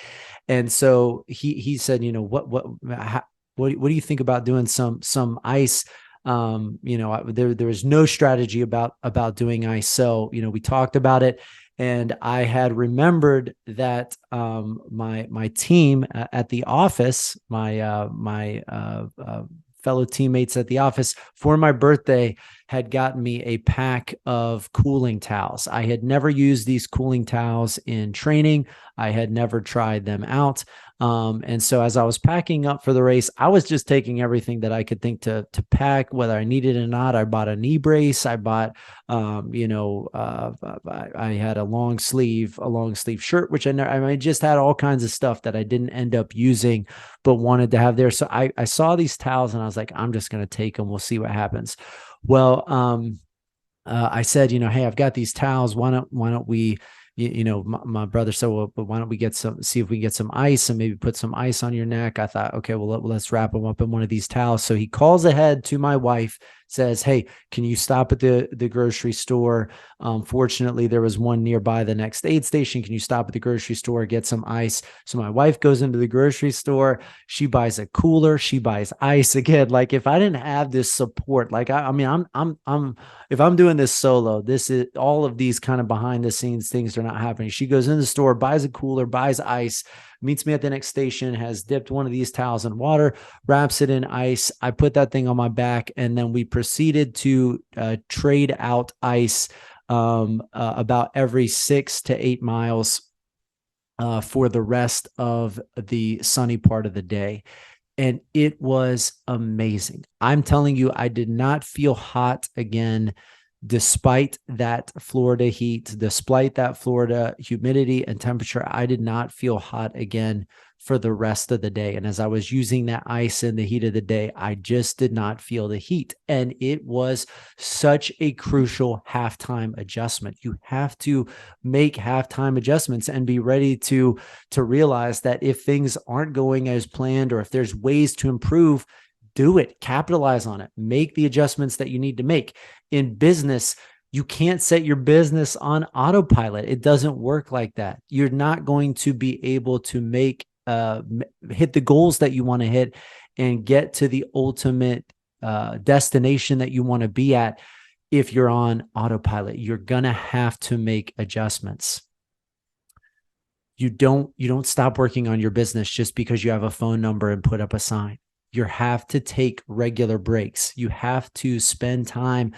And so he said, what do you think about doing some ice? There was no strategy about doing ice. So, we talked about it, and I had remembered that my team at the office, my fellow teammates at the office, for my birthday, had gotten me a pack of cooling towels. I had never used these cooling towels in training. I had never tried them out. And so as I was packing up for the race, I was just taking everything that I could think to pack, whether I needed it or not. I bought a knee brace. I bought, I had a long sleeve shirt, which I just had all kinds of stuff that I didn't end up using, but wanted to have there. So I saw these towels and I was like, I'm just going to take them. We'll see what happens. Well, I said, hey, I've got these towels. Why don't we, my brother said, well, but why don't we see if we can get some ice and maybe put some ice on your neck. I thought, okay, well, let's wrap them up in one of these towels. So he calls ahead to my wife, says, hey, can you stop at the grocery store? Fortunately, there was one nearby the next aid station. Can you stop at the grocery store, get some ice? So my wife goes into the grocery store. She buys a cooler. She buys ice. Again, like if I didn't have this support, like if I'm doing this solo, this is all of these kind of behind the scenes things are not happening. She goes in the store, buys a cooler, buys ice, meets me at the next station, has dipped one of these towels in water, wraps it in ice. I put that thing on my back, and then we proceeded to trade out ice about every 6 to 8 miles for the rest of the sunny part of the day. And it was amazing. I'm telling you, I did not feel hot again, despite that Florida heat, despite that Florida humidity and temperature. I did not feel hot again for the rest of the day. And as I was using that ice in the heat of the day, I just did not feel the heat. And it was such a crucial halftime adjustment. You have to make halftime adjustments and be ready to realize that if things aren't going as planned, or if there's ways to improve, do it, capitalize on it, make the adjustments that you need to make. In business, you can't set your business on autopilot. It doesn't work like that. You're not going to be able to hit the goals that you want to hit and get to the ultimate destination that you want to be at if you're on autopilot. You're going to have to make adjustments. You don't stop working on your business just because you have a phone number and put up a sign. You have to take regular breaks. You have to spend time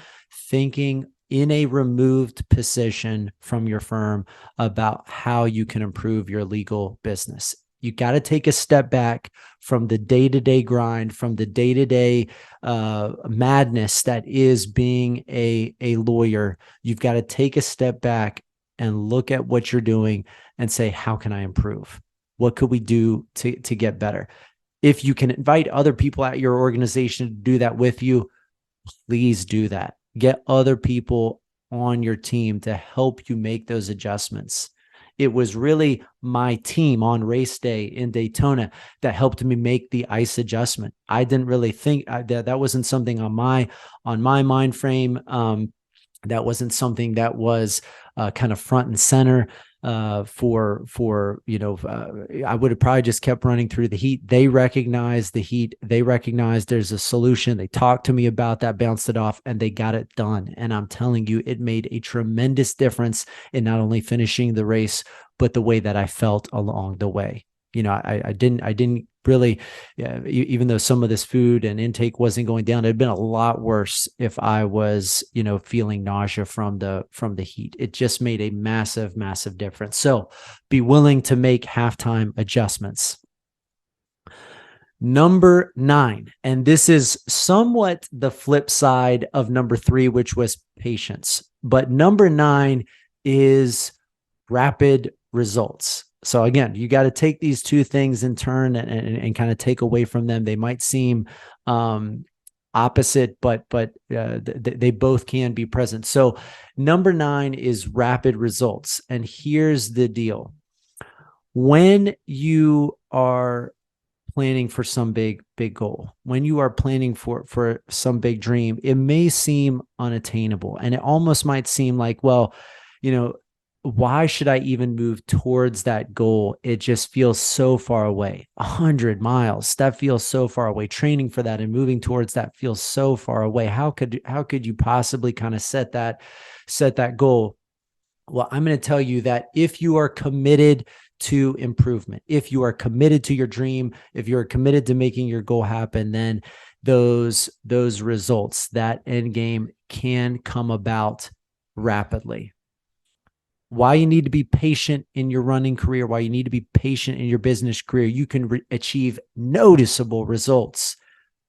thinking in a removed position from your firm about how you can improve your legal business. You got to take a step back from the day-to-day grind, from the day-to-day madness that is being a lawyer. You've got to take a step back and look at what you're doing and say, how can I improve? What could we do to get better? If you can invite other people at your organization to do that with you, please do that. Get other people on your team to help you make those adjustments. It was really my team on race day in Daytona that helped me make the ice adjustment. I didn't really think that wasn't something on my mind frame. That wasn't something that was kind of front and center I would have probably just kept running through the heat. They recognized the heat. They recognized there's a solution. They talked to me about that, bounced it off, and they got it done. And I'm telling you, it made a tremendous difference in not only finishing the race, but the way that I felt along the way. I didn't really, even though some of this food and intake wasn't going down, it'd been a lot worse if I was, feeling nausea from the heat. It just made a massive, massive difference. So be willing to make halftime adjustments. Number 9, and this is somewhat the flip side of number 3, which was patience. But number 9 is rapid results. So again, you got to take these two things in turn and kind of take away from them. They might seem opposite, but they both can be present. So number 9 is rapid results. And here's the deal. When you are planning for some big goal, when you are planning for some big dream, it may seem unattainable. And it almost might seem like, well, why should I even move towards that goal? It just feels so far away. 100 miles, that feels so far away. Training for that and moving towards that feels so far away. How could you possibly kind of set that goal? Well, I'm going to tell you that if you are committed to improvement, if you are committed to your dream, if you're committed to making your goal happen, then those results, that end game can come about rapidly. Why you need to be patient in your running career, why you need to be patient in your business career. You can achieve noticeable results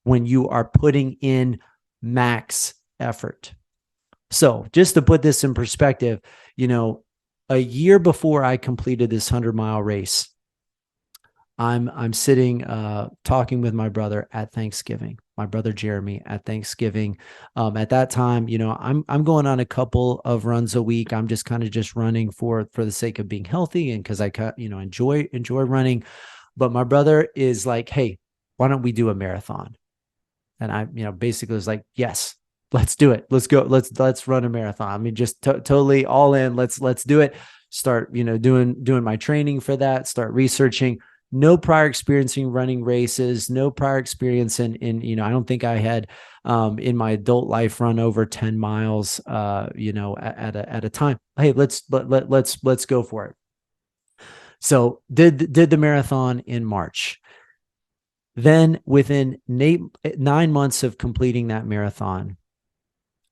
when you are putting in max effort. So just to put this in perspective, a year before I completed this 100-mile race, I'm sitting talking with my brother at Thanksgiving, my brother Jeremy at Thanksgiving. At that time, I'm going on a couple of runs a week. I'm just kind of just running for the sake of being healthy and because I enjoy running. But my brother is like, "Hey, why don't we do a marathon?" And I, basically was like, "Yes, let's do it. Let's go. Let's run a marathon." I mean, just totally all in. Let's do it. Start, doing my training for that. Start researching. No prior experience in running races. No prior experience in I don't think I had in my adult life run over 10 miles. At a time. Hey, let's go for it. So did the marathon in March. Then within 9 months of completing that marathon,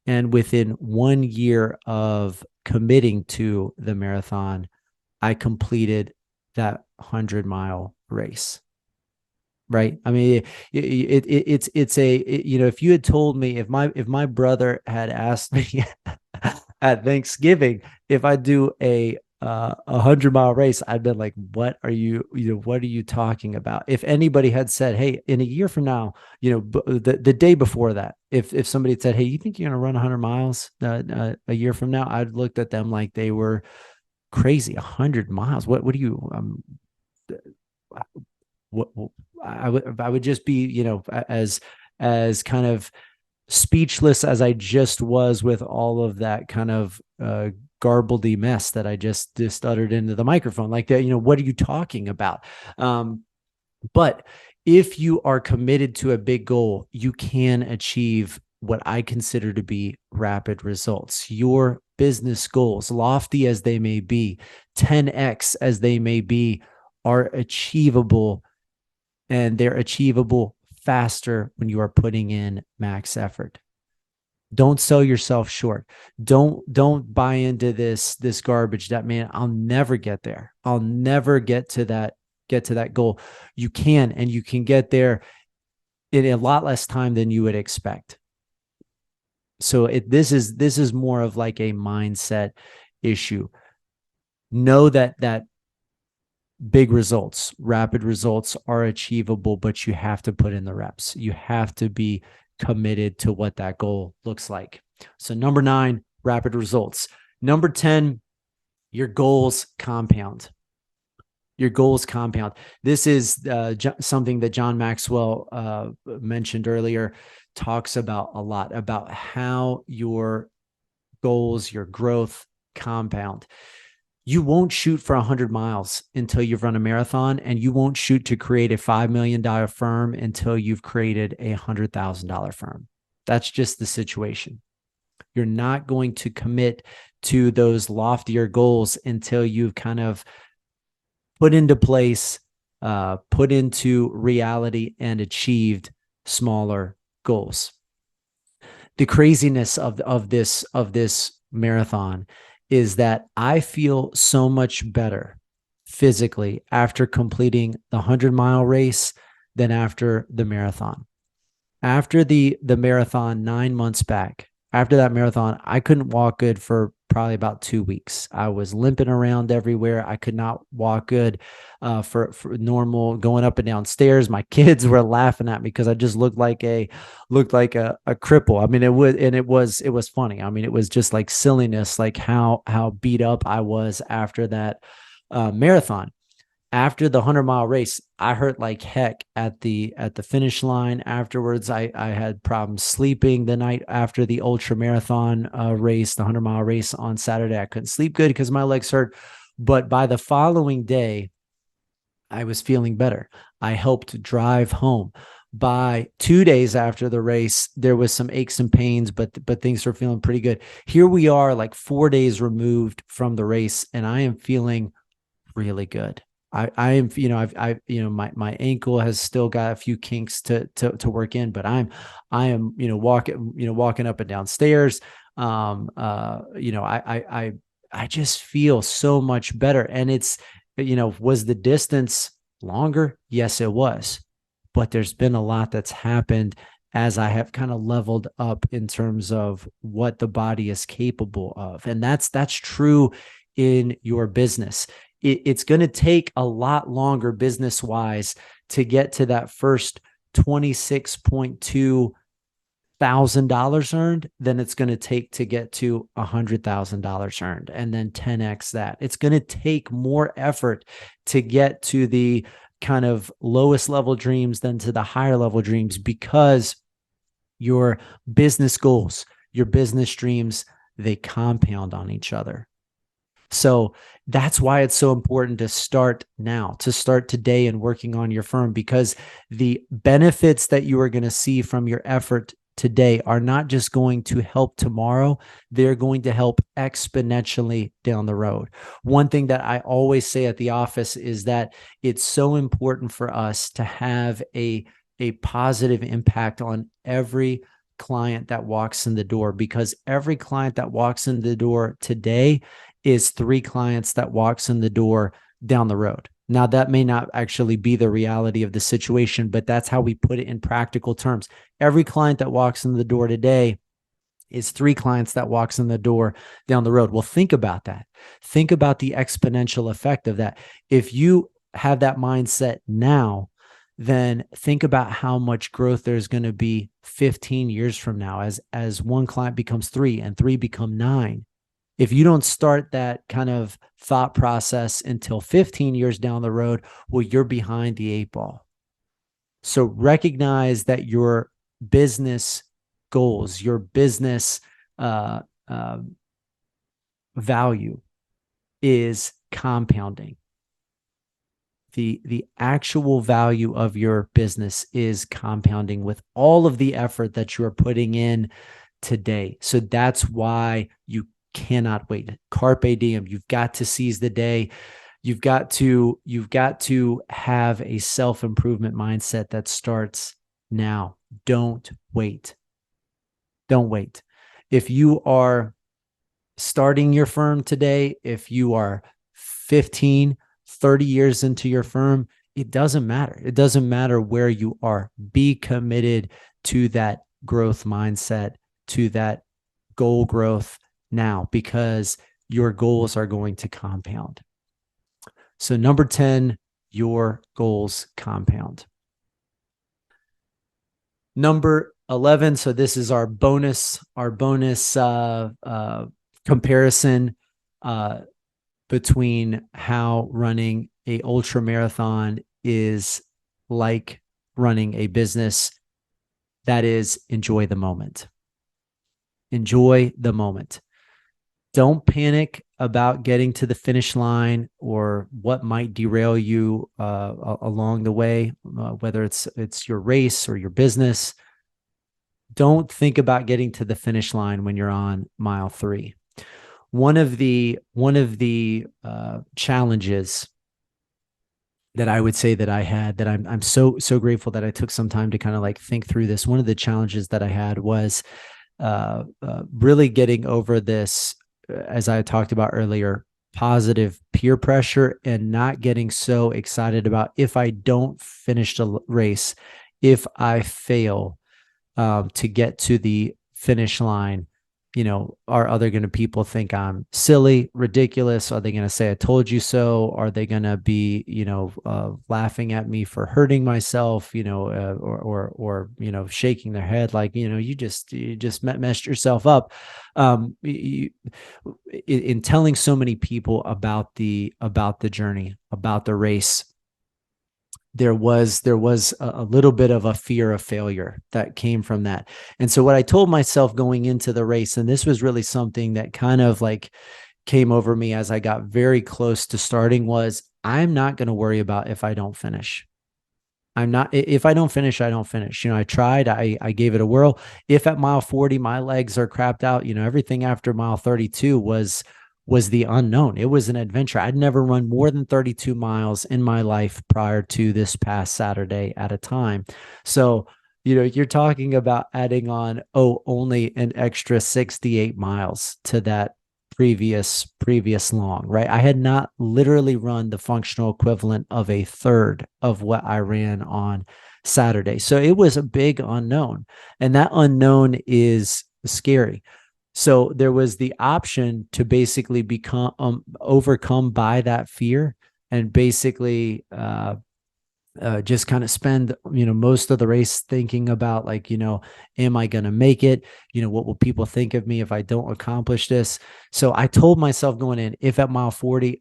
and within 1 year of committing to the marathon, I completed that 100-mile race. Right. I mean, it's if you had told me, if my brother had asked me at Thanksgiving if I do a 100-mile race, I'd been like, what are you talking about? If anybody had said, hey, in a year from now, the day before that, if somebody had said, hey, you think you're going to run 100 miles a year from now, I'd looked at them like they were crazy. 100 miles. What do you, what I would just be, as kind of speechless as I just was with all of that kind of garbledy mess that I just uttered into the microphone. Like that, what are you talking about? But if you are committed to a big goal, you can achieve what I consider to be rapid results. Your business goals, lofty as they may be, 10x as they may be, are achievable, and they're achievable faster when you are putting in max effort. Don't sell yourself short. Don't buy into this garbage that, man, I'll never get there. I'll never get to that goal. You can, and you can get there in a lot less time than you would expect. So this is more of like a mindset issue. Know that big results, rapid results are achievable, but you have to put in the reps. You have to be committed to what that goal looks like. So number 9, rapid results. Number 10, your goals compound. Your goals compound. This is something that John Maxwell mentioned earlier, talks about a lot, about how your goals, your growth compound. You won't shoot for 100 miles until you've run a marathon, and you won't shoot to create a $5 million firm until you've created a $100,000 firm. That's just the situation. You're not going to commit to those loftier goals until you've kind of put into place, put into reality, and achieved smaller goals. The craziness of this marathon is that I feel so much better physically after completing the 100-mile race than after the marathon. After the marathon 9 months back, after that marathon, I couldn't walk good for probably about 2 weeks. I was limping around everywhere. I could not walk good for normal, going up and down stairs. My kids were laughing at me because I just looked like a cripple. I mean, it was funny. I mean, it was just like silliness, like how beat up I was after that marathon. After the 100-mile race, I hurt like heck at the finish line. Afterwards, I had problems sleeping the night after the ultramarathon race, the 100-mile race on Saturday. I couldn't sleep good because my legs hurt. But by the following day, I was feeling better. I helped drive home. By 2 days after the race, there was some aches and pains, but things were feeling pretty good. Here we are, like 4 days removed from the race, and I am feeling really good. I am, my ankle has still got a few kinks to work in, but I am, walking up and down stairs. I just feel so much better. And it's, was the distance longer? Yes, it was, but there's been a lot that's happened as I have kind of leveled up in terms of what the body is capable of. And that's true in your business. It's going to take a lot longer business wise to get to that first $26,200 earned than it's going to take to get to $100,000 earned, and then 10x that. It's going to take more effort to get to the kind of lowest level dreams than to the higher level dreams, because your business goals, your business dreams, they compound on each other. So that's why it's so important to start now, to start today and working on your firm, because the benefits that you are going to see from your effort today are not just going to help tomorrow, they're going to help exponentially down the road. One thing that I always say at the office is that it's so important for us to have a positive impact on every client that walks in the door, because every client that walks in the door today is 3 clients that walks in the door down the road. Now, that may not actually be the reality of the situation, but that's how we put it in practical terms. Every client that walks in the door today is 3 clients that walks in the door down the road. Well, think about that. Think about the exponential effect of that. If you have that mindset now, then think about how much growth there's going to be 15 years from now as 1 client becomes 3 and 3 become 9. If you don't start that kind of thought process until 15 years down the road, well, you're behind the 8 ball. So recognize that your business goals, your business value is compounding. The actual value of your business is compounding with all of the effort that you are putting in today. So that's why you cannot wait. Carpe diem. You've got to seize the day. You've got to have a self-improvement mindset that starts now. Don't wait. Don't wait. If you are starting your firm today, if you are 15, 30 years into your firm, it doesn't matter. It doesn't matter where you are. Be committed to that growth mindset, to that goal growth now, because your goals are going to compound. So number 10, your goals compound. Number 11. So this is our bonus comparison between how running a ultra marathon is like running a business. That is, enjoy the moment. Enjoy the moment. Don't panic about getting to the finish line or what might derail you along the way, whether it's your race or your business. Don't think about getting to the finish line when you're on mile 3. One of the challenges that I would say that I had, that I'm so grateful that I took some time to kind of like think through this. One of the challenges that I had was really getting over this, as I talked about earlier, positive peer pressure, and not getting so excited about if I don't finish the race, if I fail to get to the finish line, are other people think I'm silly, ridiculous? Are they going to say, I told you so? Are they going to be, laughing at me for hurting myself, or shaking their head like, you just messed yourself up. In telling so many people about the journey, about the race, there was a little bit of a fear of failure that came from that. And so what I told myself going into the race, and this was really something that kind of like came over me as I got very close to starting, was I'm not going to worry about if I don't finish. If I don't finish, I don't finish. I tried, I gave it a whirl. If at mile 40, my legs are crapped out, everything after mile 32 was was the unknown. It was an adventure. I'd never run more than 32 miles in my life prior to this past Saturday at a time. So, you're talking about adding on, only an extra 68 miles to that previous long, right? I had not literally run the functional equivalent of a third of what I ran on Saturday. So it was a big unknown, and that unknown is scary. So there was the option to basically become overcome by that fear and basically just kind of spend, most of the race thinking about like, am I going to make it? What will people think of me if I don't accomplish this? So I told myself going in, if at mile 40,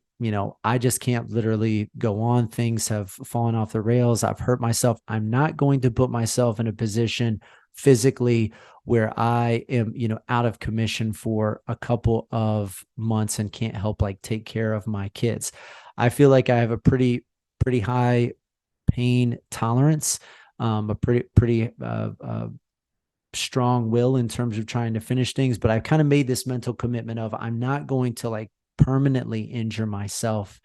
I just can't literally go on. Things have fallen off the rails. I've hurt myself. I'm not going to put myself in a position physically where I am, out of commission for a couple of months and can't help like take care of my kids. I feel like I have a pretty high pain tolerance, a pretty strong will in terms of trying to finish things. But I've kind of made this mental commitment of I'm not going to like permanently injure myself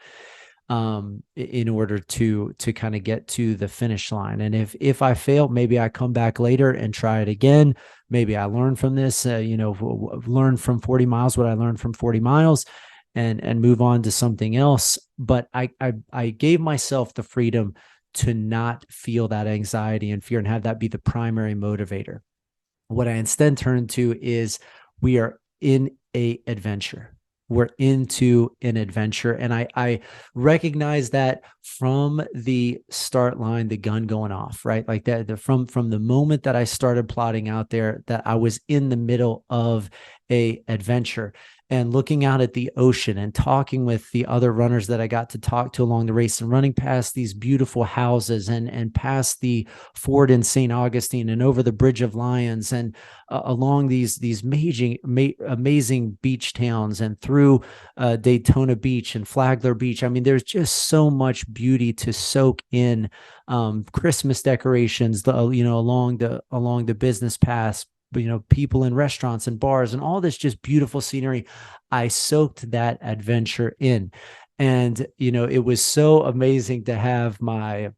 in order to kind of get to the finish line. And if I fail, maybe I come back later and try it again. Maybe I learn from this, learn from 40 miles what I learned from 40 miles and move on to something else. But I gave myself the freedom to not feel that anxiety and fear and have that be the primary motivator. What I instead turned to is we are in a adventure. We're into an adventure. And I recognize that from the start line, the gun going off, right? Like that from the moment that I started plotting out there, that I was in the middle of a adventure. And looking out at the ocean and talking with the other runners that I got to talk to along the race and running past these beautiful houses and past the fort in St. Augustine and over the Bridge of Lions and along these amazing beach towns and through Daytona Beach and Flagler Beach. I mean, there's just so much beauty to soak in. Christmas decorations, along the business paths, people in restaurants and bars and all this just beautiful scenery. I soaked that adventure in. And, it was so amazing to have my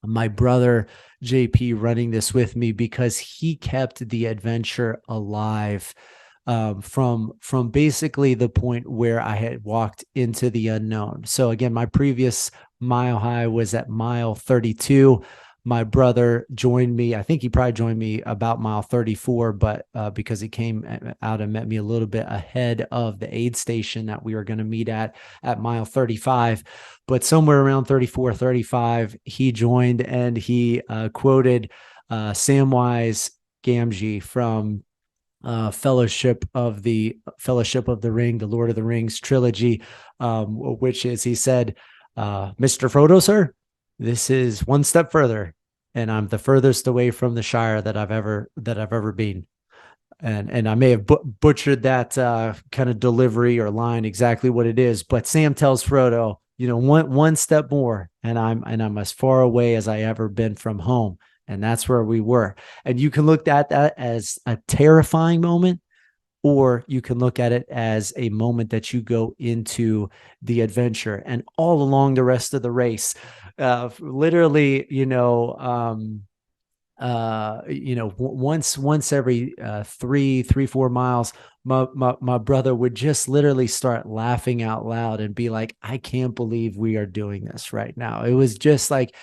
brother JP running this with me because he kept the adventure alive from basically the point where I had walked into the unknown. So again, my previous mile high was at mile 32. My brother joined me. I think he probably joined me about mile 34, but because he came out and met me a little bit ahead of the aid station that we were going to meet at mile 35. But somewhere around 34, 35, he joined and he quoted Samwise Gamgee from Fellowship of the Ring, the Lord of the Rings trilogy, which is, he said, Mr. Frodo, sir, this is one step further, and I'm the furthest away from the Shire that I've ever been. And I may have butchered that kind of delivery or line exactly what it is, but Sam tells Frodo, one step more, and I'm as far away as I ever been from home, and that's where we were. And you can look at that as a terrifying moment, or you can look at it as a moment that you go into the adventure. And all along the rest of the race, literally, once every 4 miles, my brother would just literally start laughing out loud and be like, I can't believe we are doing this right now. It was just like,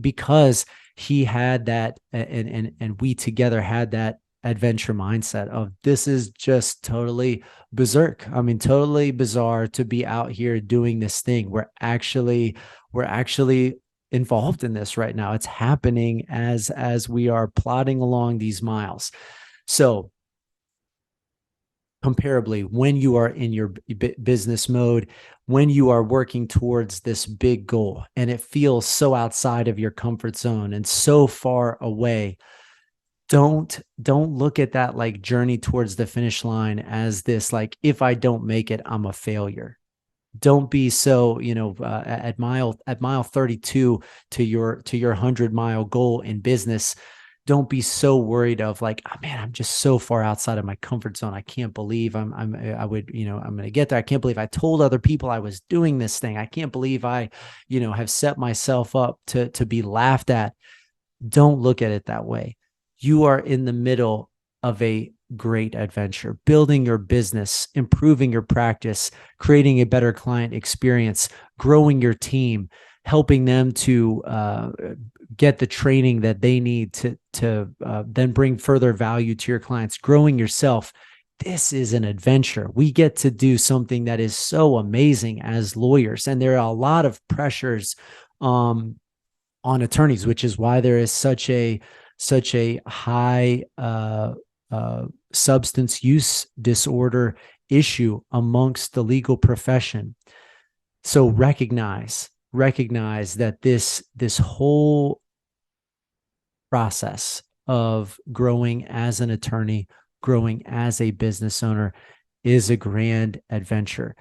because he had that, and we together had that adventure mindset of this is just totally berserk. I mean, totally bizarre to be out here doing this thing. We're actually involved in this right now. It's happening as we are plodding along these miles. So comparably, when you are in your business mode, when you are working towards this big goal and it feels so outside of your comfort zone and so far away, don't look at that like journey towards the finish line as this, like, if I don't make it, I'm a failure. Don't be so, at mile 32 to your 100-mile goal in business. Don't be so worried of like, oh man, I'm just so far outside of my comfort zone. I can't believe I'm going to get there. I can't believe I told other people I was doing this thing. I can't believe I, have set myself up to be laughed at. Don't look at it that way. You are in the middle of a great adventure, building your business, improving your practice, creating a better client experience, growing your team, helping them to get the training that they need to then bring further value to your clients, growing yourself. This is an adventure. We get to do something that is so amazing as lawyers. And there are a lot of pressures on attorneys, which is why there is such a high substance use disorder issue amongst the legal profession. So recognize that this whole process of growing as an attorney, growing as a business owner is a grand adventure.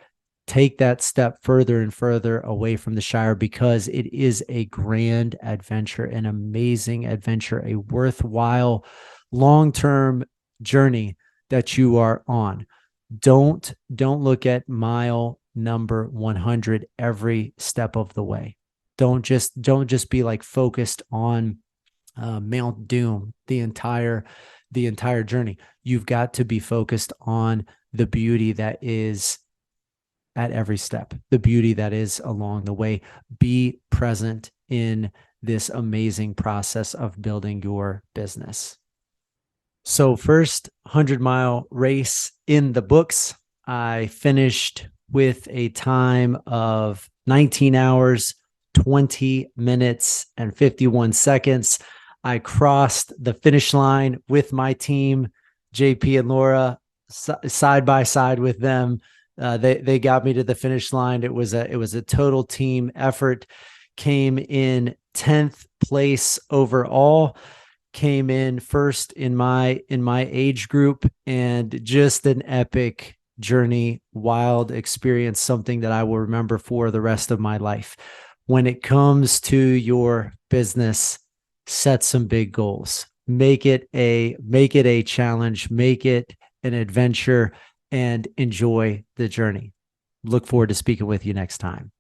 Take that step further and further away from the Shire, because it is a grand adventure, an amazing adventure, a worthwhile long-term journey that you are on. Don't look at mile number 100 every step of the way. Don't just be like focused on Mount Doom the entire journey. You've got to be focused on the beauty that is at every step, the beauty that is along the way. Be present in this amazing process of building your business. So first 100-mile race in the books. I finished with a time of 19 hours, 20 minutes, and 51 seconds. I crossed the finish line with my team, JP and Laura, side by side with them. They got me to the finish line. It was a total team effort. Came in 10th place overall. Came in first in my age group, and just an epic journey, wild experience, something that I will remember for the rest of my life. When it comes to your business, set some big goals. Make it a challenge, make it an adventure, and enjoy the journey. Look forward to speaking with you next time.